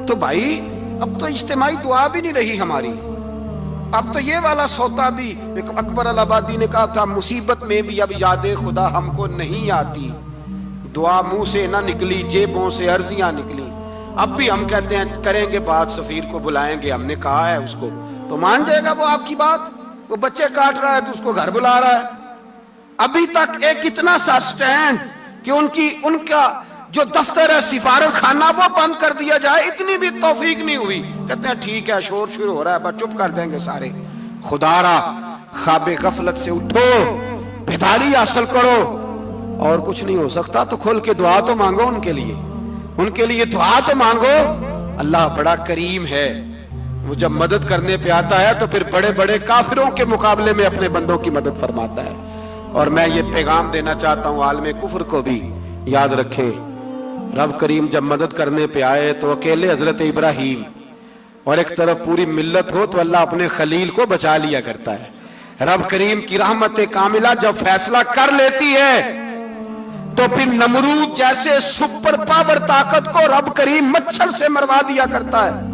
تو بھائی اب تو اجتماعی دعا بھی نہیں رہی ہماری، اب تو یہ والا سوتا بھی۔ اکبر الآبادی نے کہا تھا مصیبت میں بھی اب یاد خدا ہم کو نہیں آتی، دعا منہ سے نہ نکلی جیبوں سے عرضیاں نکلی۔ اب بھی ہم کہتے ہیں کریں گے بات، سفیر کو بلائیں گے، ہم نے کہا ہے اس کو، تو مان جائے گا وہ آپ کی بات؟ وہ بچے کاٹ رہا ہے تو اس کو گھر بلا رہا ہے۔ ابھی تک ایک اتنا سا سٹینڈ کہ ان کا جو دفتر ہے سفارت خانہ وہ بند کر دیا جائے، اتنی بھی توفیق نہیں ہوئی۔ کہتے ہیں ٹھیک ہے شور شروع ہو رہا ہے، بس چپ کر دیں گے سارے۔ خدا را خواب غفلت سے اٹھو، بیداری حاصل کرو، اور کچھ نہیں ہو سکتا تو کھول کے دعا تو مانگو ان کے لیے، ان کے لیے دعا تو مانگو۔ اللہ بڑا کریم ہے، وہ جب مدد کرنے پہ آتا ہے تو پھر بڑے بڑے کافروں کے مقابلے میں اپنے بندوں کی مدد فرماتا ہے۔ اور میں یہ پیغام دینا چاہتا ہوں عالم کفر کو بھی، یاد رکھیں رب کریم جب مدد کرنے پہ آئے تو اکیلے حضرت ابراہیم اور ایک طرف پوری ملت ہو تو اللہ اپنے خلیل کو بچا لیا کرتا ہے۔ رب کریم کی رحمت کاملہ جب فیصلہ کر لیتی ہے تو پھر نمرود جیسے سپر پاور طاقت کو رب کریم مچھر سے مروا دیا کرتا ہے۔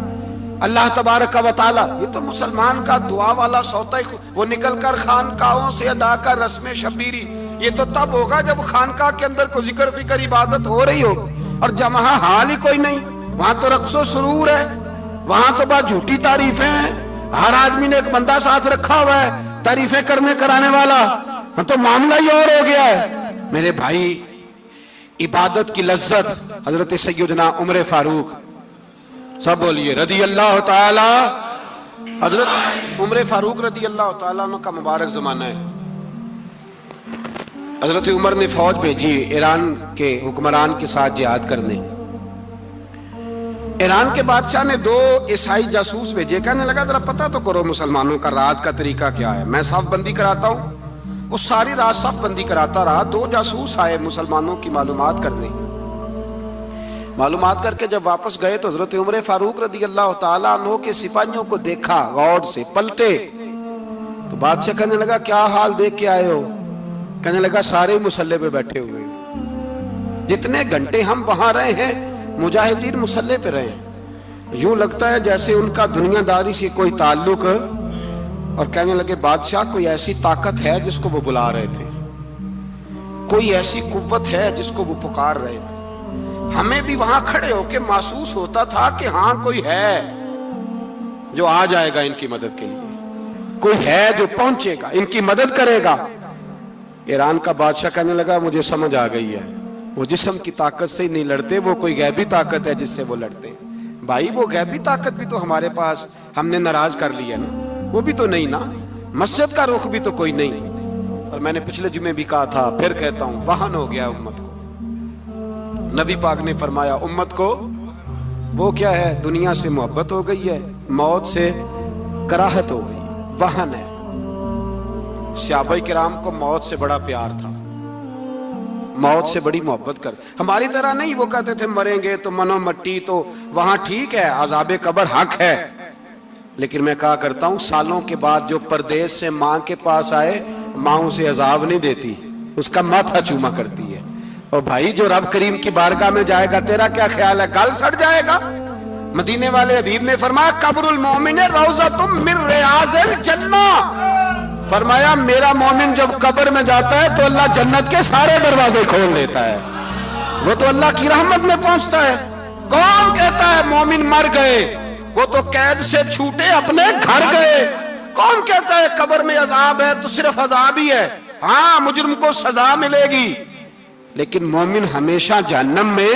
اللہ تبارک و تعالی، یہ تو مسلمان کا دعا والا سوتا ہی، وہ نکل کر خانقاہوں سے ادا کر رسم شبیری، یہ تو تب ہوگا جب خانقاہ کے اندر کوئی ذکر فکر عبادت ہو رہی ہو، اور جب وہاں حال ہی کوئی نہیں، وہاں تو رقص و سرور ہے، وہاں تو بات جھوٹی تعریفیں ہیں، ہر آدمی نے ایک بندہ ساتھ رکھا ہوا ہے تعریفیں کرنے کرانے والا، تو معاملہ ہی اور ہو گیا ہے۔ میرے بھائی، عبادت کی لذت حضرت سیدنا عمر فاروق، سب بولیے رضی اللہ تعالی، حضرت عمر فاروق رضی اللہ تعالیٰ عنہ کا مبارک زمانہ ہے۔ حضرت عمر نے فوج بھیجی ایران کے حکمران کے ساتھ جہاد کرنے۔ ایران کے بادشاہ نے 2 عیسائی جاسوس بھیجے، کہنے لگا ذرا پتہ تو کرو مسلمانوں کا رات کا طریقہ کیا ہے، میں صف بندی کراتا ہوں۔ وہ ساری رات صف بندی کراتا رہا، 2 جاسوس آئے مسلمانوں کی معلومات کرنے۔ معلومات کر کے جب واپس گئے تو حضرت عمر فاروق رضی اللہ تعالیٰ عنہ کے سپاہیوں کو دیکھا، غور سے پلٹے تو بادشاہ کہنے لگا کیا حال دیکھ کے آئے ہو؟ کہنے لگا سارے مسلح پہ بیٹھے ہوئے ہیں، جتنے گھنٹے ہم وہاں رہے ہیں مجاہدین مسلح پہ رہے ہیں، یوں لگتا ہے جیسے ان کا دنیا داری سے کوئی تعلق۔ اور کہنے لگے بادشاہ کوئی ایسی طاقت ہے جس کو وہ بلا رہے تھے، کوئی ایسی قوت ہے جس کو وہ پکار رہے تھے، ہمیں بھی وہاں کھڑے ہو کے محسوس ہوتا تھا کہ ہاں کوئی ہے جو آ جائے گا ان کی مدد کے لیے، کوئی ہے جو پہنچے گا ان کی مدد کرے گا۔ ایران کا بادشاہ کہنے لگا مجھے سمجھ آ گئی ہے، وہ جسم کی طاقت سے ہی نہیں لڑتے، وہ کوئی غیبی طاقت ہے جس سے وہ لڑتے ہیں۔ بھائی وہ غیبی طاقت بھی تو ہمارے پاس ہم نے ناراض کر لی ہے نا، وہ بھی تو نہیں نا، مسجد کا رخ بھی تو کوئی نہیں۔ اور میں نے پچھلے جمعے بھی کہا تھا، پھر کہتا ہوں، وہن ہو گیا امت کو۔ نبی پاک نے فرمایا امت کو وہ کیا ہے، دنیا سے محبت ہو گئی ہے، موت سے کراہت ہو گئی، وہن ہے۔ صحابہ کرام کو موت سے بڑا پیار تھا، موت سے بڑی محبت کر، ہماری طرح نہیں، وہ کہتے تھے مریں گے تو منو مٹی، تو وہاں ٹھیک ہے عذاب قبر حق ہے، لیکن میں کہا کرتا ہوں سالوں کے بعد جو پردیس سے ماں کے پاس آئے، ماں اسے عذاب نہیں دیتی، اس کا ماتھا چوما کرتی ہے۔ اور بھائی جو رب کریم کی بارگاہ میں جائے گا تیرا کیا خیال ہے، گل سڑ جائے گا؟ مدینے والے حبیب نے فرمایا قبر المومن روضۃ من ریاض الجنہ، فرمایا میرا مومن جب قبر میں جاتا ہے تو اللہ جنت کے سارے دروازے کھول لیتا ہے، وہ تو اللہ کی رحمت میں پہنچتا ہے۔ کون کہتا ہے مومن مر گئے، وہ تو قید سے چھوٹے اپنے گھر گئے۔ کون کہتا ہے قبر میں عذاب ہے تو صرف عذاب ہی ہے، ہاں مجرم کو سزا ملے گی، لیکن مومن ہمیشہ جہنم میں،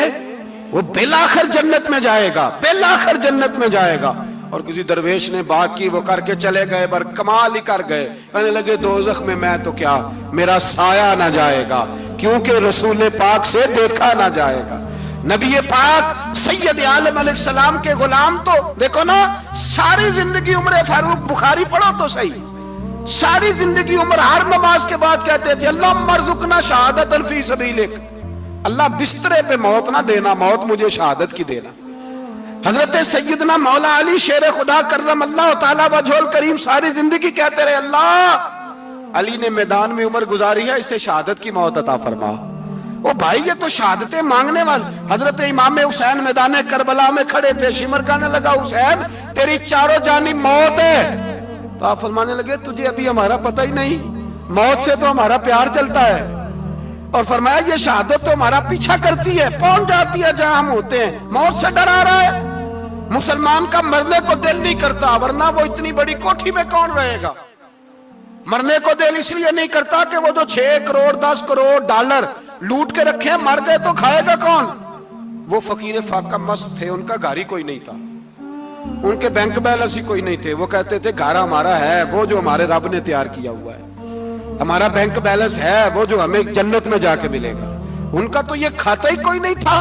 وہ بالآخر جنت میں جائے گا، بالآخر جنت میں جائے گا۔ اور کسی درویش نے بات کی، وہ کر کے چلے گئے، بر کمال ہی کر گئے، کہنے لگے دوزخ میں تو کیا، میرا سایہ نہ جائے گا، کیونکہ رسول پاک سے دیکھا نہ جائے گا۔ نبی پاک سید عالم علیہ السلام کے غلام تو دیکھو نا، ساری زندگی عمر فاروق، بخاری پڑھو تو صحیح، ساری زندگی عمر ہر نماز کے بعد کہتے تھے اللہم ارزقنا شہادت فی سبیلک، اللہ بسترے پہ موت نہ دینا، موت مجھے شہادت کی دینا۔ حضرت سیدنا مولا علی شیر خدا کرم اللہ تعالیٰ وجہ الکریم ساری زندگی کہتے رہے اللہ، علی نے میدان میں عمر گزاری ہے، اسے شہادت کی موت عطا فرما۔ او بھائی یہ تو شہادتیں مانگنے والے۔ حضرت امام حسین میدان کربلا میں کھڑے تھے، شمر کہنے لگا حسین تیری چاروں جانب موت ہے، تو آپ فرمانے لگے تجھے ابھی ہمارا پتہ ہی نہیں، موت سے تو ہمارا پیار چلتا ہے، اور فرمایا یہ شہادت تو ہمارا پیچھا کرتی ہے، پہنچ جاتی ہے جہاں ہم ہوتے ہیں، موت سے ڈر آ رہا ہے۔ مسلمان کا مرنے کو دل نہیں کرتا، ورنہ وہ اتنی بڑی کوٹھی میں کون رہے گا؟ مرنے کو دل اس لیے نہیں کرتا کہ وہ جو 6 کروڑ 10 کروڑ ڈالر لوٹ کے رکھے ہیں، مر گئے تو کھائے گا کون؟ وہ فقیر فاقہ مست تھے، ان کا گھر ہی کوئی نہیں تھا، ان کے بینک بیلنس ہی کوئی نہیں تھے، وہ کہتے تھے گھر ہمارا ہے وہ جو ہمارے رب نے تیار کیا ہوا ہے، ہمارا بینک بیلنس ہے وہ جو ہمیں جنت میں جا کے ملے گا، ان کا تو یہ کھاتا ہی کوئی نہیں تھا،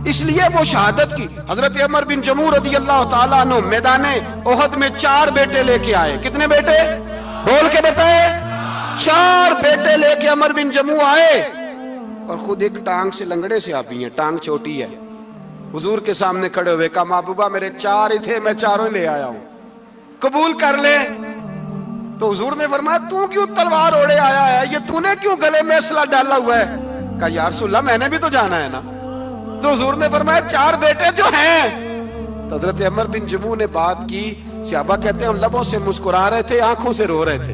اس لیے وہ شہادت کی۔ حضرت عمر بن جموع رضی اللہ تعالیٰ عنہ میدان احد میں 4 بیٹے لے کے آئے، کتنے بیٹے؟ بول کے بتائے، 4 بیٹے لے کے عمر بن جموع آئے، اور خود ایک ٹانگ سے لنگڑے سے آپ ہی ہیں، ٹانگ چھوٹی ہے، حضور کے سامنے کھڑے ہوئے کہا محبوبہ میرے 4 ہی تھے، میں 4 ہی لے آیا ہوں، قبول کر لے۔ تو حضور نے فرمایا تو کیوں تلوار اوڑے آیا ہے, یہ تو نے کیوں گلے میں اسلحہ ڈالا ہوا ہے؟ کہا یا رسول اللہ میں نے بھی تو جانا ہے نا. تو حضور نے فرمایا 4 بیٹے جو ہیں. تو حضرت عمر بن جموح نے بات کی, صحابہ کہتے ہیں ہم لبوں سے مسکرا رہے تھے, آنکھوں سے رو رہے تھے.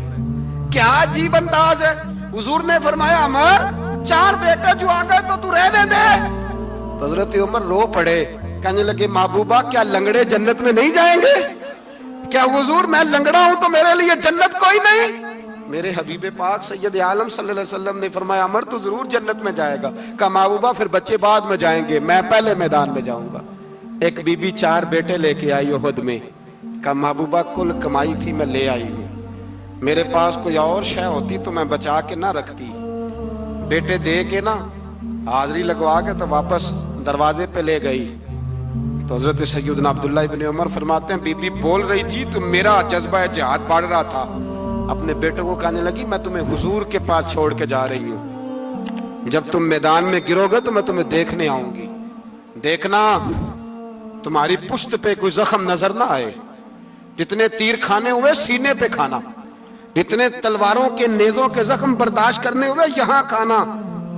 کیا عجیب انداز ہے. حضور نے فرمایا عمر 4 بیٹے جو آ گئے تو رہنے دے. تو حضرت عمر رو پڑے, کہنے لگے محبوبہ کیا لنگڑے جنت میں نہیں جائیں گے؟ کیا حضور میں لنگڑا ہوں تو میرے لیے جنت کوئی نہیں؟ میرے حبیب پاک سید عالم صلی اللہ علیہ وسلم نے فرمایا عمر تو ضرور جنت میں جائے گا. کہا محبوبہ پھر بچے بعد میں جائیں گے, میں پہلے میدان میں جاؤں گا. ایک بی بی 4 بیٹے لے کے آئی احد میں. کہا محبوبہ کل کمائی تھی میں لے آئی ہوں, میرے پاس کوئی اور شے ہوتی تو میں بچا کے نہ رکھتی. بیٹے دے کے نا حاضری لگوا کے تو واپس دروازے پہ لے گئی. تو حضرت سیدنا عبداللہ ابن عمر فرماتے ہیں بی بی بول رہی تھی تو میرا جذبہ جہاد بڑھ رہا تھا. اپنے بیٹوں کو کہنے لگی میں تمہیں حضور کے پاس چھوڑ کے جا رہی ہوں, جب تم میدان میں گرو گے تو میں تمہیں دیکھنے آؤں گی. دیکھنا تمہاری پشت پہ کوئی زخم نظر نہ آئے, جتنے تیر کھانے ہوئے سینے پہ کھانا, جتنے تلواروں کے نیزوں کے زخم برداشت کرنے ہوئے یہاں کھانا,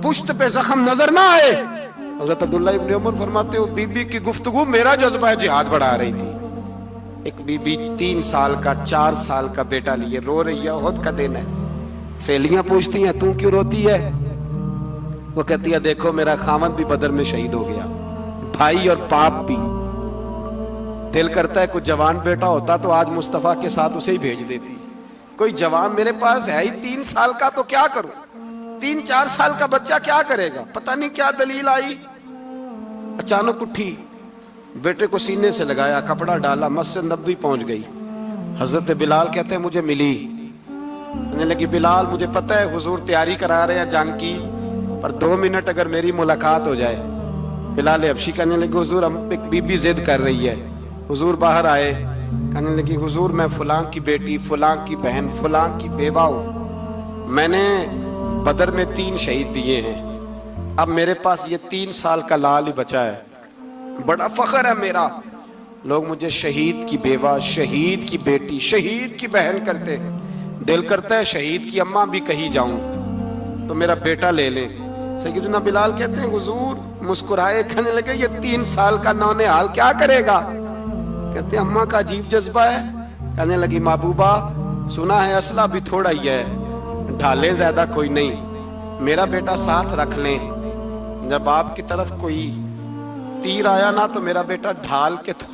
پشت پہ زخم نظر نہ آئے. حضرت عبداللہ ابن عمر فرماتے ہو بی بی کی گفتگو میرا جذبہ جہاد بڑھا رہی تھی. ایک بی بی 3 سال کا 4 سال کا بیٹا لیے رو رہی ہے, احد کا دن ہے. سہیلیاں پوچھتی ہیں تو کیوں روتی ہے؟ وہ کہتی ہے دیکھو میرا خاوند بھی بدر میں شہید ہو گیا, بھائی اور باپ بھی. دل کرتا ہے کوئی جوان بیٹا ہوتا تو آج مصطفیٰ کے ساتھ اسے ہی بھیج دیتی. کوئی جوان میرے پاس ہے ہی 3 سال کا تو کیا کروں, 3-4 سال کا بچہ کیا کرے گا؟ پتہ نہیں کیا دلیل آئی, اچانک اٹھی, بیٹے کو سینے سے لگایا, کپڑا ڈالا, مسجد نبوی پہنچ گئی. حضرت بلال کہتے ہیں مجھے ملی, کہنے لگی بلال مجھے پتہ ہے حضور تیاری کرا رہے ہیں جنگ کی, پر 2 منٹ اگر میری ملاقات ہو جائے. بلال حبشی کہنے لگے حضور ہم ایک بی بی ضد کر رہی ہے. حضور باہر آئے, کہنے لگی حضور میں فلاں کی بیٹی, فلاں کی بہن, فلاں کی بیوہ ہوں, میں نے بدر میں 3 شہید دیے ہیں, اب میرے پاس یہ 3 سال کا لال ہی بچا ہے, بڑا فخر ہے میرا. لوگ مجھے شہید کی بیوہ, شہید کی بیٹی, شہید کی بہن کرتے, دل کرتا ہے شہید کی اماں بھی کہیں جاؤں تو میرا بیٹا لے لیں. سیدنا بلال کہتے ہیں حضور مسکرائے, کہنے لگے یہ 3 سال کا نونہال کیا کرے گا؟ کہتے ہیں اماں کا عجیب جذبہ ہے. کہنے لگی محبوبہ سنا ہے اسلحہ بھی تھوڑا ہی ہے, ڈھالیں زیادہ کوئی نہیں, میرا بیٹا ساتھ رکھ لیں, جب آپ کی طرف کوئی تیر آیا نا تو میرا بیٹا ڈھال کے تو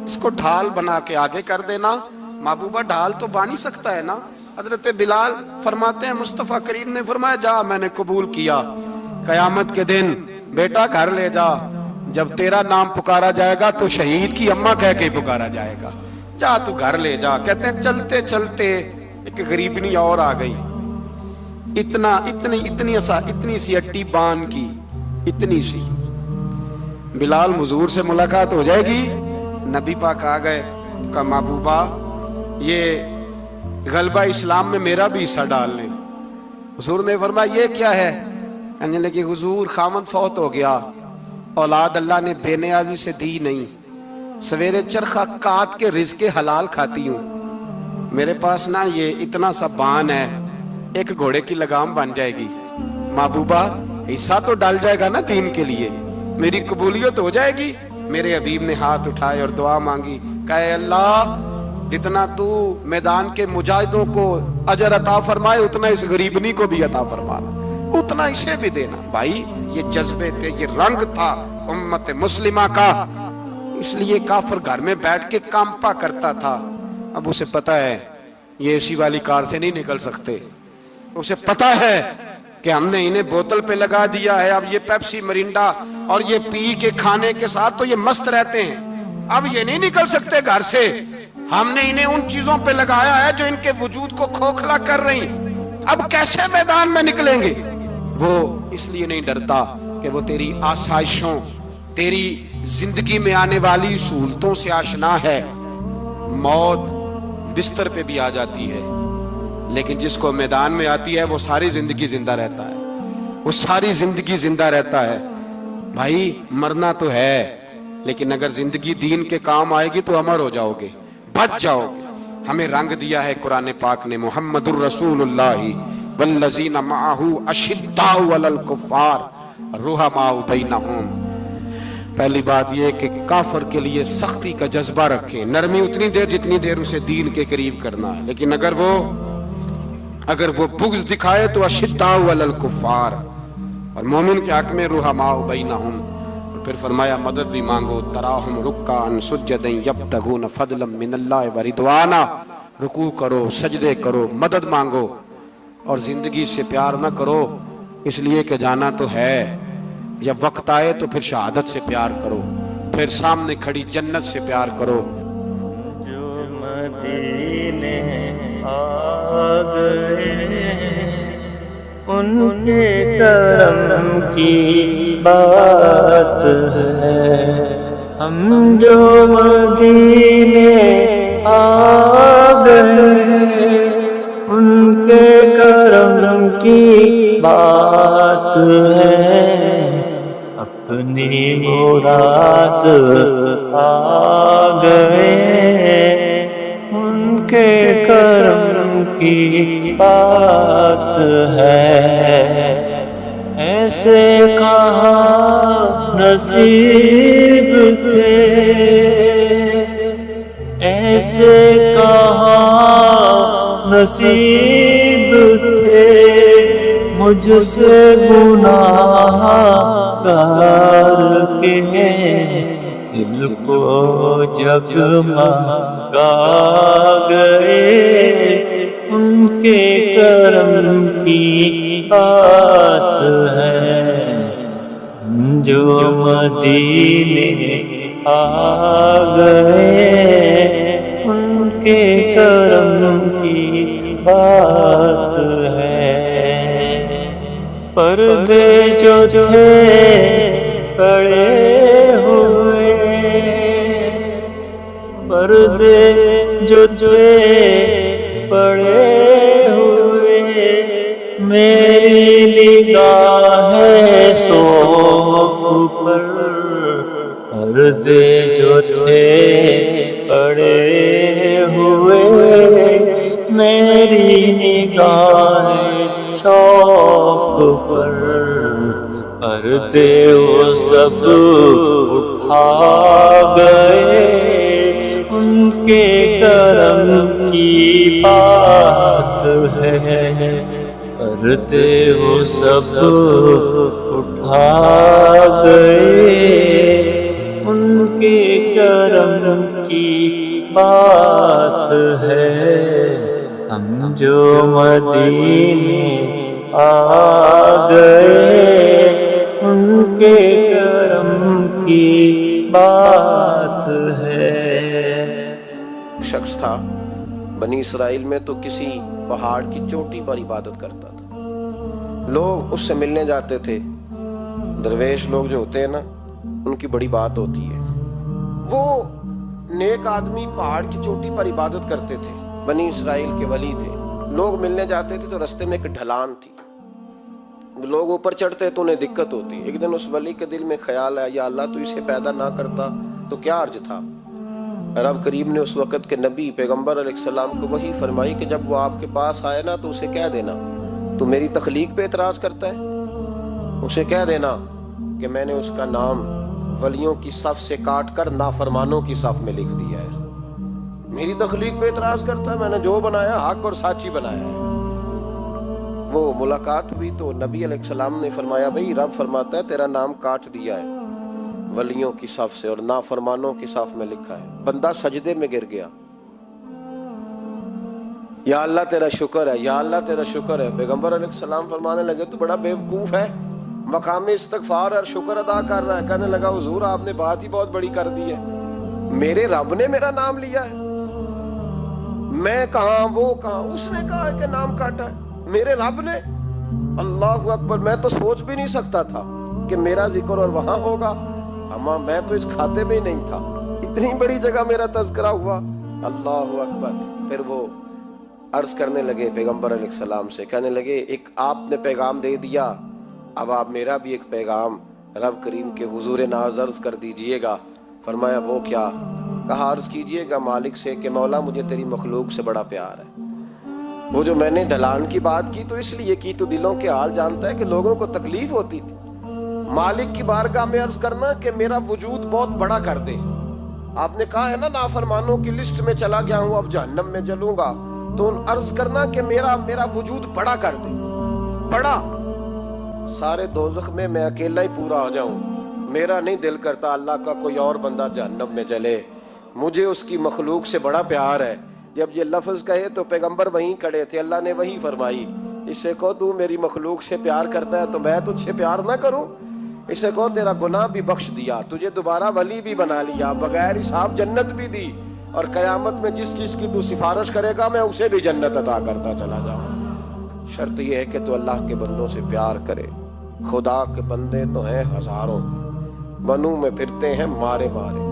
اس کو ڈھال بنا کے آگے کر دینا. محبوبہ ڈھال تو بانی سکتا ہے نا. حضرت بلال فرماتے ہیں مصطفیٰ کریم نے فرمایا جا میں نے قبول کیا, قیامت کے دن بیٹا گھر لے جا, جب تیرا نام پکارا جائے گا تو شہید کی اماں کہہ کے پکارا جائے گا, جا تو گھر لے جا. کہتے ہیں چلتے چلتے ایک غریبنی اور آ گئی, اتنی سی اٹی بان کی, اتنی سی. بلال حضور سے ملاقات ہو جائے گی. نبی پاک آ گئے, کہا محبوبہ یہ غلبہ اسلام میں میرا بھی حصہ ڈال لیں. حضور نے فرمایا یہ کیا ہے؟ کہنے لگے حضور خامد فوت ہو گیا, اولاد اللہ نے بے نیازی سے دی نہیں, سویرے چرخہ کاٹ کے رزق حلال کھاتی ہوں, میرے پاس نا یہ اتنا سا بان ہے, ایک گھوڑے کی لگام بن جائے گی. محبوبہ حصہ تو ڈال جائے گا نا دین کے لیے, میری قبولیت ہو جائے گی. میرے حبیب نے ہاتھ اٹھائے اور دعا مانگی, کہے اللہ جتنا تو میدان کے مجاہدوں کو اجر عطا فرمائے اتنا اس غریبنی کو بھی عطا فرمانا, اتنا اسے بھی دینا. بھائی یہ جذبے تھے, یہ رنگ تھا امت مسلمہ کا, اس لیے کافر گھر میں بیٹھ کے کانپا کرتا تھا. اب اسے پتا ہے یہ اسی والی کار سے نہیں نکل سکتے, اسے پتا ہے کہ ہم نے انہیں بوتل پہ لگا دیا ہے, اب یہ پیپسی مرینڈا اور یہ پی کے کھانے کے ساتھ تو یہ مست رہتے ہیں, اب یہ نہیں نکل سکتے گھر سے. ہم نے انہیں ان چیزوں پہ لگایا ہے جو ان کے وجود کو کھوکھلا کر رہی, اب کیسے میدان میں نکلیں گے؟ وہ اس لیے نہیں ڈرتا کہ وہ تیری آسائشوں, تیری زندگی میں آنے والی سہولتوں سے آشنا ہے. موت بستر پہ بھی آ جاتی ہے, لیکن جس کو میدان میں آتی ہے وہ ساری زندگی زندہ رہتا ہے, وہ ساری زندگی زندہ رہتا ہے. بھائی مرنا تو ہے, لیکن اگر زندگی دین کے کام آئے گی تو امر ہو جاؤ گے, بچ جاؤ گے. ہمیں رنگ دیا ہے قرآن پاک نے، محمد الرسول اللہ والذین معہ اشداء علی الکفار رحماء بینہم۔ پہلی بات یہ کہ کافر کے لیے سختی کا جذبہ رکھیں، نرمی اتنی دیر جتنی دیر اسے دین کے قریب کرنا ہے، لیکن اگر وہ بغض دکھائے تو اشداء علی الکفار، اور مومن کے حق میں رحماء بینہم۔ پھر فرمایا مدد بھی مانگو، تراہم رکعا سجدا یبتغون فضلا من اللہ ورضوانا، رکوع کرو، سجدے کرو، مدد مانگو، اور زندگی سے پیار نہ کرو اس لیے کہ جانا تو ہے، جب وقت آئے تو پھر شہادت سے پیار کرو، پھر سامنے کھڑی جنت سے پیار کرو۔ جو مدینے آ گئے ان کے کرم کی بات ہے، ہم جو مدینے آ گئے ان کے کرم کی بات ہے، اپنی مراد آ گئے ان کے کرم کی بات ہے، ایسے کہاں نصیب تھے، ایسے کہاں نصیب تھے، مجھ سے گناہ گار کے دل کو جگمگا گئے ان کے کرم کی بات ہے، جو مدینے آ گئے ان کے کرم کی بات ہے، پردے جو تھے پڑے ہوئے، پردے جو تھے پڑے ہوئے، میری نگاہ سوک پر، پردے جو تھے پڑے ہوئے، میری نگاہ شوق پر، پردے وہ سب اٹھا گئے ان کے کرم کی بات ہے، پردے وہ سب اٹھا گئے ان کے کرم کی بات ہے، ہم جو مدینے آ گئے ان کے کرم کی بات ہے۔ شخص تھا بنی اسرائیل میں، تو کسی پہاڑ کی چوٹی پر عبادت کرتا تھا، لوگ اس سے ملنے جاتے تھے، درویش لوگ جو ہوتے ہیں نا ان کی بڑی بات ہوتی ہے، وہ نیک آدمی پہاڑ کی چوٹی پر عبادت کرتے تھے، بنی اسرائیل کے ولی تھے، لوگ ملنے جاتے تھے تو رستے میں ایک ڈھلان تھی، لوگ اوپر چڑھتے تو انہیں دقت ہوتی، ایک دن اس ولی کے دل میں خیال آیا یا اللہ تو اسے پیدا نہ کرتا تو کیا حرج تھا، رب کریم نے اس وقت کے نبی پیغمبر علیہ السلام کو وحی فرمائی کہ جب وہ آپ کے پاس آئے نا تو اسے کہہ دینا تو میری تخلیق پہ اعتراض کرتا ہے، اسے کہہ دینا کہ میں نے اس کا نام ولیوں کی صف سے کاٹ کر نافرمانوں کی صف میں لکھ دیا ہے، میری تخلیق پہ اعتراض کرتا ہے، میں نے جو بنایا حق اور سچی بنایا ہے۔ وہ ملاقات ہوئی تو نبی علیہ السلام نے فرمایا بھئی رب فرماتا ہے تیرا نام کاٹ دیا ہے ولیوں کی صف سے اور نافرمانوں کی صف میں لکھا ہے، بندہ سجدے میں گر گیا، یا اللہ تیرا شکر ہے، یا اللہ تیرا شکر ہے، پیغمبر علیہ السلام فرمانے لگے تو بڑا بیوقوف ہے، مقام استغفار اور شکر ادا کر رہا ہے، کہنے لگا حضور آپ نے بات ہی بہت بڑی کر دی ہے، میرے رب نے میرا نام لیا ہے، میں کہاں وہ کہاں، اس نے کہا کہ نام کاٹا ہے، میرے رب نے، اللہ اکبر، میں تو سوچ بھی نہیں سکتا تھا کہ میرا ذکر اور وہاں ہوگا، اما میں تو اس کھاتے میں ہی نہیں تھا، اتنی بڑی جگہ میرا تذکرہ ہوا، اللہ اکبر۔ پھر وہ عرض کرنے لگے پیغمبر علیہ السلام سے، کہنے لگے ایک آپ نے پیغام دے دیا، اب آپ میرا بھی ایک پیغام رب کریم کے حضور ناز عرض کر دیجئے گا۔ فرمایا وہ کیا؟ کہا عرض کیجئے گا مالک سے کہ مولا مجھے تیری مخلوق سے بڑا پیار ہے۔ وہ جو میں نے ڈھلان کی بات کی تو اس لیے کی، تو دلوں کے حال جانتا ہے کہ لوگوں کو تکلیف ہوتی تھی۔ مالک کی بارگاہ میں عرض کرنا کہ میرا وجود بہت بڑا کر دے۔ آپ نے کہا ہے نا نافرمانوں کی لسٹ میں چلا گیا ہوں، اب جہنم میں جلوں گا، تو عرض کرنا کہ میرا وجود بڑا کر دے، بڑا، سارے دوزخ میں میں اکیلا ہی پورا ہو جاؤں۔ میرا نہیں دل کرتا اللہ کا کوئی اور بندہ جہنم میں جلے، مجھے اس کی مخلوق سے بڑا پیار ہے۔ جب یہ لفظ کہے تو پیغمبر وہیں کھڑے تھے، اللہ نے وہی فرمائی، اس سے کہو تو میری مخلوق سے پیار کرتا ہے تو میں تجھ سے پیار نہ کروں؟ اس سے کہو تیرا گناہ بھی بخش دیا، تجھے دوبارہ ولی بھی بنا لیا، بغیر حساب جنت بھی دی، اور قیامت میں جس چیز کی تو سفارش کرے گا میں اسے بھی جنت عطا کرتا چلا جاؤں۔ شرط یہ ہے کہ تو اللہ کے بندوں سے پیار کرے۔ خدا کے بندے تو ہیں ہزاروں، بنوں میں پھرتے ہیں مارے مارے،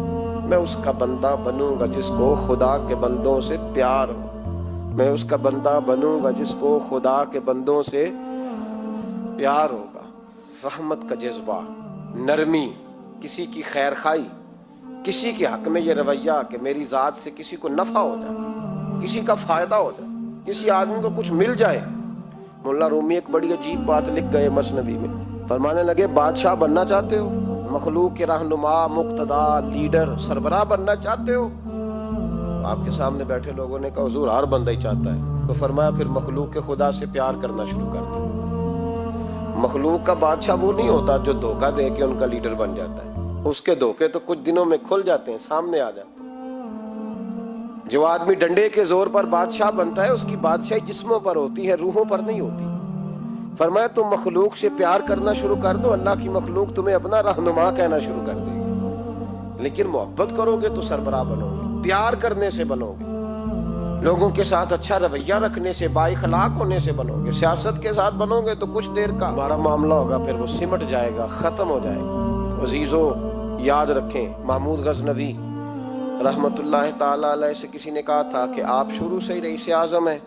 میں اس کا بندہ بنوں گا جس کو خدا کے بندوں سے پیار ہو، میں اس کا بندہ بنوں گا جس کو خدا کے بندوں سے پیار ہوگا۔ رحمت کا جذبہ، نرمی، کسی کی خیر خواہی، کسی کے حق میں یہ رویہ کہ میری ذات سے کسی کو نفع ہو جائے، کسی کا فائدہ ہو جائے، کسی آدمی کو کچھ مل جائے۔ مولا رومی ایک بڑی عجیب بات لکھ گئے مثنوی میں، فرمانے لگے بادشاہ بننا چاہتے ہو، مخلوق کے رہنما، مقتدا، لیڈر، سربراہ بننا چاہتے ہو؟ آپ کے سامنے بیٹھے لوگوں نے کہا حضور ہر بندہ ہی چاہتا ہے، تو فرمایا پھر مخلوق کے خدا سے پیار کرنا شروع کر دو۔ مخلوق کا بادشاہ وہ نہیں ہوتا جو دھوکہ دے کے ان کا لیڈر بن جاتا ہے، اس کے دھوکے تو کچھ دنوں میں کھل جاتے ہیں، سامنے آ جاتے ہیں۔ جو آدمی ڈنڈے کے زور پر بادشاہ بنتا ہے اس کی بادشاہی جسموں پر ہوتی ہے، روحوں پر نہیں ہوتی۔ فرمایا تم مخلوق سے پیار کرنا شروع کر دو، اللہ کی مخلوق تمہیں اپنا رہنما کہنا شروع کر دے گی۔ لیکن محبت کرو گے تو سربراہ بنو گے، پیار کرنے سے بنو گے، لوگوں کے ساتھ اچھا رویہ رکھنے سے، بااخلاق ہونے سے بنو گے۔ سیاست کے ساتھ بنو گے تو کچھ دیر کا ہمارا معاملہ ہوگا، پھر وہ سمٹ جائے گا، ختم ہو جائے گا۔ عزیزو یاد رکھیں، محمود غزنوی رحمت اللہ تعالی علیہ سے کسی نے کہا تھا کہ آپ شروع سے ہی رئیس اعظم ہیں؟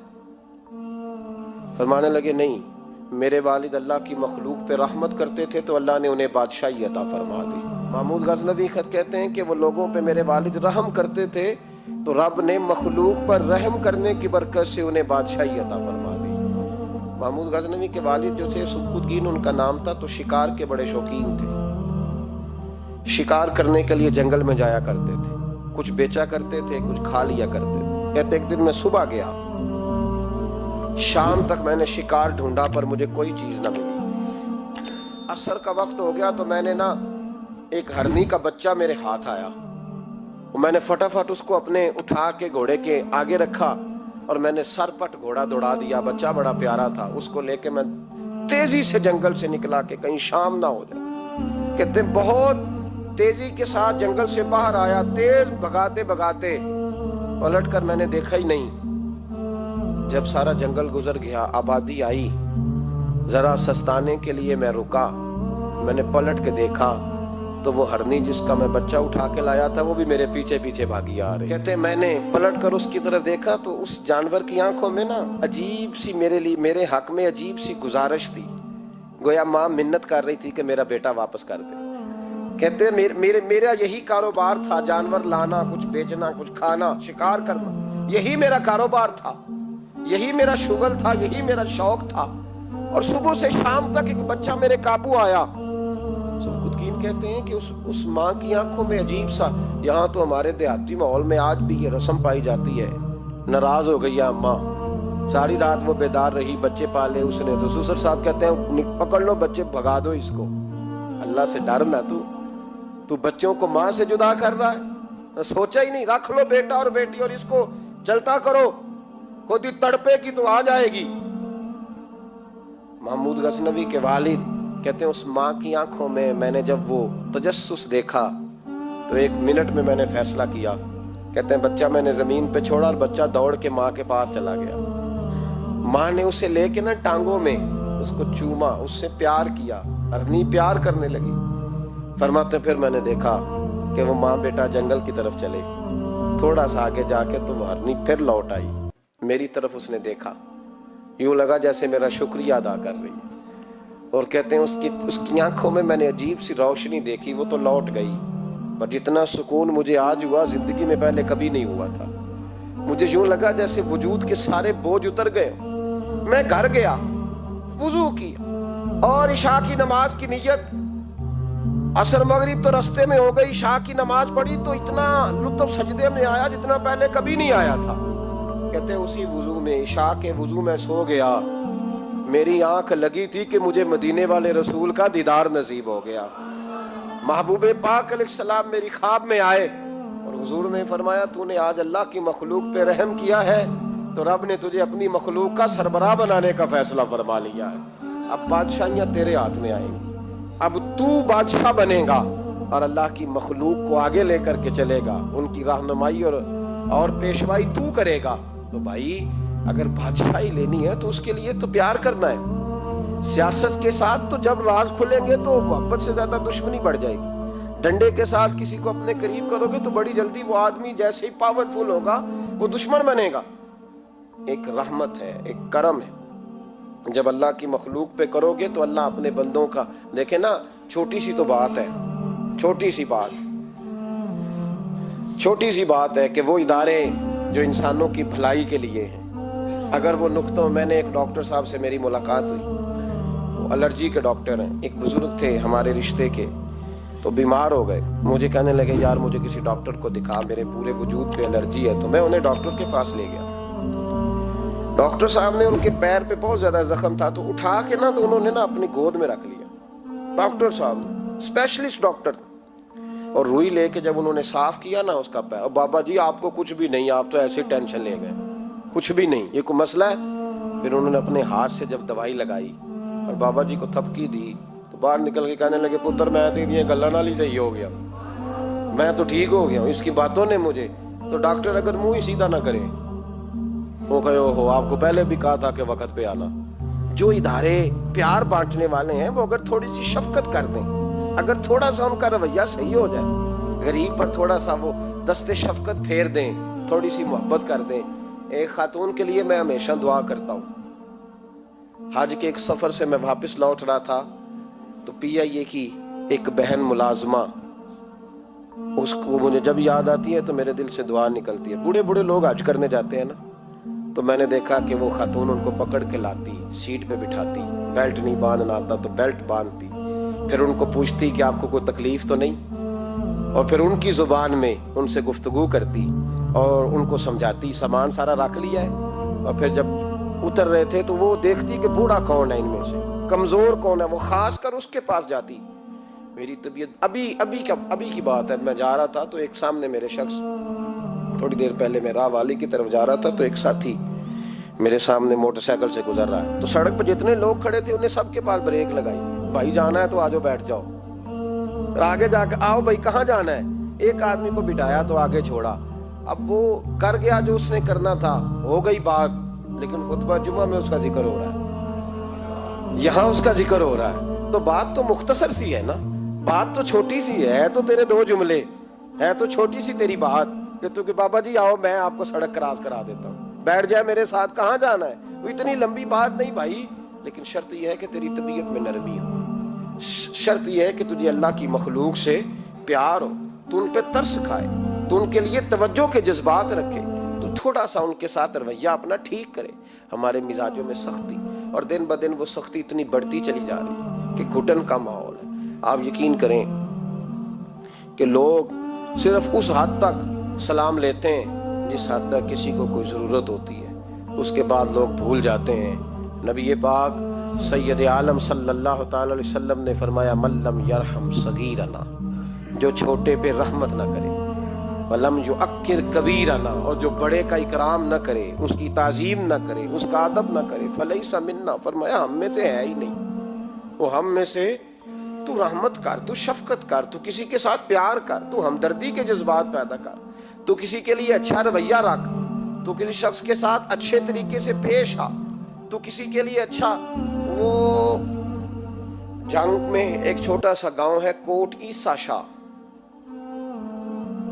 فرمانے لگے نہیں، میرے والد اللہ کی مخلوق پہ رحمت کرتے تھے تو اللہ نے انہیں بادشاہی عطا فرما دی۔ محمود غزنوی خود کہتے ہیں کہ وہ لوگوں پہ میرے والد رحم کرتے تھے تو رب نے مخلوق پر رحم کرنے کی برکت سے انہیں بادشاہی عطا فرما دی۔ محمود غزنوی کے والد جو تھے سبکتگین ان کا نام تھا، تو شکار کے بڑے شوقین تھے، شکار کرنے کے لیے جنگل میں جایا کرتے تھے، کچھ بیچا کرتے تھے، کچھ کھا لیا کرتے تھے۔ کہتے ایک دن میں صبح گیا، شام تک میں نے شکار ڈھونڈا پر مجھے کوئی چیز نہ ملی۔ عصر کا وقت ہو گیا تو میں نے ایک ہرنی کا بچہ میرے ہاتھ آیا، میں نے فٹافٹ اس کو اپنے اٹھا کے گھوڑے کے آگے رکھا اور میں نے سر پٹ گھوڑا دوڑا دیا۔ بچہ بڑا پیارا تھا، اس کو لے کے میں تیزی سے جنگل سے نکلا کہ کہیں شام نہ ہو جائے۔ کہتے بہت تیزی کے ساتھ جنگل سے باہر آیا، تیز بھگاتے بھگاتے پلٹ کر میں نے دیکھا ہی نہیں۔ جب سارا جنگل گزر گیا، آبادی آئی، ذرا سستانے کے لیے میں رکا، میں نے پلٹ کے دیکھا تو وہ ہرنی جس کا میں بچہ اٹھا کے لایا تھا وہ بھی میرے پیچھے پیچھے بھاگی آ رہی۔ کہتے میں نے پلٹ کر اس کی طرف دیکھا تو اس جانور کی آنکھوں میں عجیب سی میرے حق میں عجیب سی گزارش تھی، گویا ماں منت کر رہی تھی کہ میرا بیٹا واپس کر دے۔ کہتے میرا یہی کاروبار تھا، جانور لانا، کچھ بیچنا، کچھ کھانا، شکار کرنا، یہی میرا کاروبار تھا، یہی میرا شغل تھا، یہی میرا شوق تھا، اور صبح سے شام تک ایک بچہ میرے قابو آیا۔ سبکتگین کہتے ہیں کہ اس ماں کی آنکھوں میں عجیب سا، یہاں تو ہمارے دیہاتی ماحول میں آج بھی یہ رسم پائی جاتی ہے، ناراض ہو گئی اماں، ساری رات وہ بیدار رہی، بچے پالے اس نے، تو سسر صاحب کہتے ہیں پکڑ لو بچے، بھگا دو اس کو، اللہ سے ڈر نہ، تو بچوں کو ماں سے جدا کر رہا ہے، سوچا ہی نہیں، رکھ لو بیٹا اور بیٹی اور اس کو چلتا کرو، خود ہی تڑپے کی تو آ جائے گی۔ محمود غزنوی کے والد کہتے ہیں اس ماں کی آنکھوں میں نے جب وہ تجسس دیکھا تو ایک منٹ میں نے فیصلہ کیا۔ کہتے ہیں بچہ میں نے زمین پہ چھوڑا اور بچہ دوڑ کے ماں کے پاس چلا گیا، ماں نے اسے لے کے ٹانگوں میں اس کو چوما، اس سے پیار کیا، ہرنی پیار کرنے لگی۔ فرماتے پھر میں نے دیکھا کہ وہ ماں بیٹا جنگل کی طرف چلے، تھوڑا سا آگے جا کے تو ہرنی پھر لوٹ آئی، میری طرف اس نے دیکھا، یوں لگا جیسے میرا شکریہ ادا کر رہی ہے، اور کہتے ہیں اس کی آنکھوں میں نے عجیب سی روشنی دیکھی، وہ تو لوٹ گئی، پر جتنا سکون مجھے آج ہوا زندگی میں پہلے کبھی نہیں ہوا تھا. مجھے یوں لگا جیسے وجود کے سارے بوجھ اتر گئے. میں گھر گیا, وضو کیا اور عشاء کی نماز کی نیت. عصر مغرب تو رستے میں ہو گئی, عشاء کی نماز پڑھی تو اتنا لطف سجدے میں آیا جتنا پہلے کبھی نہیں آیا تھا. کہتے اسی وضو میں, عشاء کے وضو میں سو گیا. میری آنکھ لگی تھی کہ مجھے مدینے والے رسول کا دیدار نصیب ہو گیا. محبوب پاک علیہ السلام میری خواب میں آئے اور حضور نے فرمایا تو نے آج اللہ کی مخلوق پہ رحم کیا ہے تو رب نے تجھے اپنی مخلوق کا سربراہ بنانے کا فیصلہ فرما لیا ہے. اب بادشاہیاں تیرے ہاتھ میں آئیں گی, اب تو بادشاہ بنے گا اور اللہ کی مخلوق کو آگے لے کر کے چلے گا, ان کی رہنمائی اور پیشوائی تو کرے گا. تو بھائی اگر بادشاہی لینی ہے تو اس کے لیے تو پیار کرنا ہے. سیاست کے ساتھ تو جب راز کھلیں گے تو محبت سے زیادہ دشمنی بڑھ جائے گی. ڈنڈے کے ساتھ کسی کو اپنے قریب کرو گے تو بڑی جلدی وہ آدمی جیسے ہی پاورفل ہوگا وہ دشمن بنے گا. ایک رحمت ہے, ایک کرم ہے. جب اللہ کی مخلوق پہ کرو گے تو اللہ اپنے بندوں کا, دیکھیں نا چھوٹی سی تو بات ہے, چھوٹی سی بات ہے کہ وہ ادارے جو انسانوں کی بھلائی کے لیے ہیں, اگر وہ نقطوں, میں نے ایک ڈاکٹر صاحب سے میری ملاقات ہوئی, وہ الرجی کے ڈاکٹر ہیں, ایک بزرگ تھے ہمارے رشتے کے, تو بیمار ہو گئے. مجھے کہنے لگے یار مجھے کسی ڈاکٹر کو دکھا, میرے پورے وجود پہ الرجی ہے. تو میں انہیں ڈاکٹر کے پاس لے گیا. ڈاکٹر صاحب نے ان کے پیر پہ بہت زیادہ زخم تھا تو اٹھا کے نا تو انہوں نے نا اپنی گود میں رکھ لیا. ڈاکٹر صاحب اسپیشلسٹ ڈاکٹر, اور روئی لے کے جب انہوں نے صاف کیا نا اس کا پیر, اور بابا جی آپ کو کچھ بھی نہیں, آپ تو ایسے ٹینشن لے گئے, کچھ بھی نہیں, یہ کوئی مسئلہ ہے. پھر انہوں نے اپنے ہاتھ سے جب دوائی لگائی اور بابا جی کو تھپکی دی تو باہر نکل کے کہنے لگے پتر میں دے دیے گلا نالی صحیح ہو گیا, میں تو ٹھیک ہو گیا ہوں. اس کی باتوں نے مجھے, تو ڈاکٹر اگر منہ ہی سیدھا نہ کرے, وہ کہے ہو آپ کو پہلے بھی کہا تھا کہ وقت پہ آنا. جو ادارے پیار بانٹنے والے ہیں وہ اگر تھوڑی سی شفقت کر دیں, اگر تھوڑا سا ان کا رویہ صحیح ہو جائے, غریب پر تھوڑا سا وہ دست شفقت پھیر دیں, تھوڑی سی محبت کر دیں. ایک خاتون کے لیے میں ہمیشہ دعا کرتا ہوں. حج کے ایک سفر سے میں واپس لوٹ رہا تھا تو PIA کی ایک بہن ملازمہ, اس کو مجھے جب یاد آتی ہے تو میرے دل سے دعا نکلتی ہے. بوڑھے لوگ حج کرنے جاتے ہیں نا, تو میں نے دیکھا کہ وہ خاتون ان کو پکڑ کے لاتی, سیٹ پہ بٹھاتی, بیلٹ نہیں باندھنا آتا تو بیلٹ باندھتی, پھر ان کو پوچھتی کہ آپ کو کوئی تکلیف تو نہیں, اور پھر ان کی زبان میں ان سے گفتگو کرتی اور ان کو سمجھاتی سامان سارا رکھ لیا ہے. اور پھر جب اتر رہے تھے تو وہ دیکھتی کہ بوڑھا کون ہے ان میں سے, کمزور کون ہے, وہ خاص کر اس کے پاس جاتی. میری طبیعت ابھی کی بات ہے, میں جا رہا تھا تو ایک سامنے میرے شخص, تھوڑی دیر پہلے میں راہ والی کی طرف جا رہا تھا تو ایک ساتھی میرے سامنے موٹر سائیکل سے گزر رہا ہے. تو سڑک پہ جتنے لوگ کھڑے تھے انہیں سب کے پاس بریک لگائی, بھائی جانا ہے تو آجو بیٹھ جاؤ, آگے جا کے آؤ بھائی کہاں جانا ہے. ایک آدمی کو بٹھایا تو آگے چھوڑا. اب وہ کر گیا جو اس نے کرنا تھا, ہو گئی بات, لیکن خطبہ جمعہ میں اس کا ذکر ہو رہا ہے, یہاں اس کا ذکر ہو رہا ہے. تو بات تو مختصر سی ہے نا, بات تو چھوٹی سی ہے, تو تیرے 2 جملے ہے, تو چھوٹی سی تیری بات کہ بابا جی آؤ میں آپ کو سڑک کراس کرا دیتا ہوں, بیٹھ جائے میرے ساتھ, کہاں جانا ہے. وہ اتنی لمبی بات نہیں بھائی, لیکن شرط یہ ہے کہ تیری طبیعت میں نرمی ہو, شرط یہ ہے کہ تجھے اللہ کی مخلوق سے پیار ہو, تو ان پہ ترس کھائے, تو ان کے لیے توجہ کے جذبات رکھے, تو تھوڑا سا ان کے ساتھ رویہ اپنا ٹھیک کرے. ہمارے مزاجوں میں سختی, اور دن بدن وہ سختی اتنی بڑھتی چلی جا رہی ہے کہ گھٹن کا ماحول ہے. آپ یقین کریں کہ لوگ صرف اس حد تک سلام لیتے ہیں جس حد تک کسی کو کوئی ضرورت ہوتی ہے, اس کے بعد لوگ بھول جاتے ہیں. نبی پاک سید عالم صلی اللہ تعالی علیہ وسلم نے فرمایا من لم یرحم صغیرنا, جو چھوٹے پہ رحمت نہ کرے, ولم یؤکر کبیرنا, اور جو بڑے کا اکرام نہ کرے, اس کی تعظیم نہ کرے, اس کا ادب نہ کرے, فلیس منا, فرمایا ہم میں سے ہے ہی نہیں. وہ ہم میں سے, تو رحمت کر, تو شفقت کر, تو کسی کے ساتھ پیار کر, تو ہمدردی کے جذبات پیدا کر, تو کسی کے لیے اچھا رویہ رکھ, تو کسی شخص کے ساتھ اچھے طریقے سے پیش آ, تو کسی کے لیے اچھا. وہ جنگ میں ایک چھوٹا سا گاؤں ہے کوٹ عیسیٰ شاہ,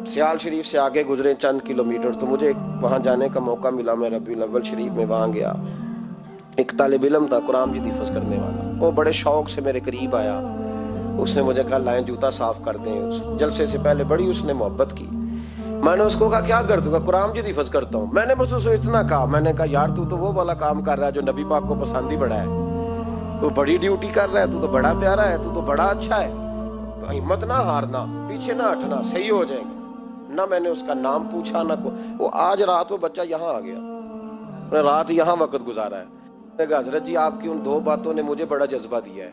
سیال شریف سے آگے گزرے چند کلومیٹر, تو مجھے وہاں جانے کا موقع ملا. میں ربیع الاول شریف میں وہاں گیا. ایک طالب علم تھا قرآن مجید حفظ کرنے والا, وہ بڑے شوق سے میرے قریب آیا اس نے مجھے کہا لائیں جوتا صاف کر دیں. جلسے سے پہلے بڑی اس نے محبت کی. میں نے اس کو کہا کیا کر دوں گا؟ قرآن مجید حفظ کرتا ہوں. میں نے بس اسے اتنا کہا, میں نے کہا یار تو وہ والا کام کر رہا ہے جو نبی پاک کو پسند ہی بڑا ہے, تو بڑی ڈیوٹی کر رہا ہے, تو بڑا پیارا ہے, تو بڑا اچھا ہے. ہمت نہ ہارنا, پیچھے نہ ہٹنا, صحیح ہو جائے گا. نہ میں نے اس کا نام پوچھا نہ وہ آج رات وہ بچہ یہاں آ گیا, رات یہاں وقت گزارا ہے. میں نے کہا حضرت جی آپ کی ان 2 باتوں نے مجھے بڑا جذبہ دیا ہے.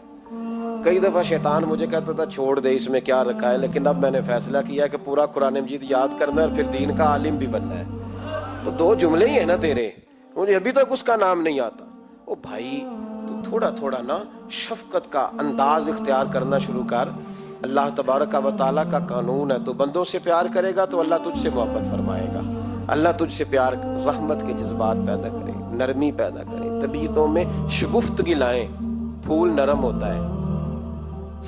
کئی دفعہ شیطان مجھے کہتا تھا چھوڑ دے اس میں کیا رکھا ہے, لیکن اب میں نے فیصلہ کیا کہ پورا قرآن مجید یاد کرنا ہے اور پھر دین کا عالم بھی بننا ہے. تو 2 جملے ہی ہیں نا تیرے, مجھے ابھی تک اس کا نام نہیں آتا. او بھائی تو تھوڑا تھوڑا نا شفقت کا انداز اختیار کرنا شروع کر. اللہ تبارک و تعالیٰ کا قانون ہے, تو بندوں سے پیار کرے گا تو اللہ تجھ سے محبت فرمائے گا. اللہ تجھ سے پیار, رحمت کے جذبات پیدا کرے, نرمی پیدا کرے, طبیعتوں میں شگفتگی لائیں. پھول نرم ہوتا ہے,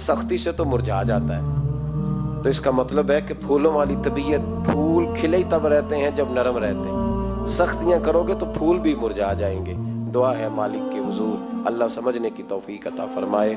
سختی سے تو مرجھا جاتا ہے. تو اس کا مطلب ہے کہ پھولوں والی طبیعت, پھول کھلے ہی تب رہتے ہیں جب نرم رہتے ہیں. سختیاں کرو گے تو پھول بھی مرجھا جائیں گے. دعا ہے مالک کے حضور اللہ سمجھنے کی توفیق عطا فرمائے.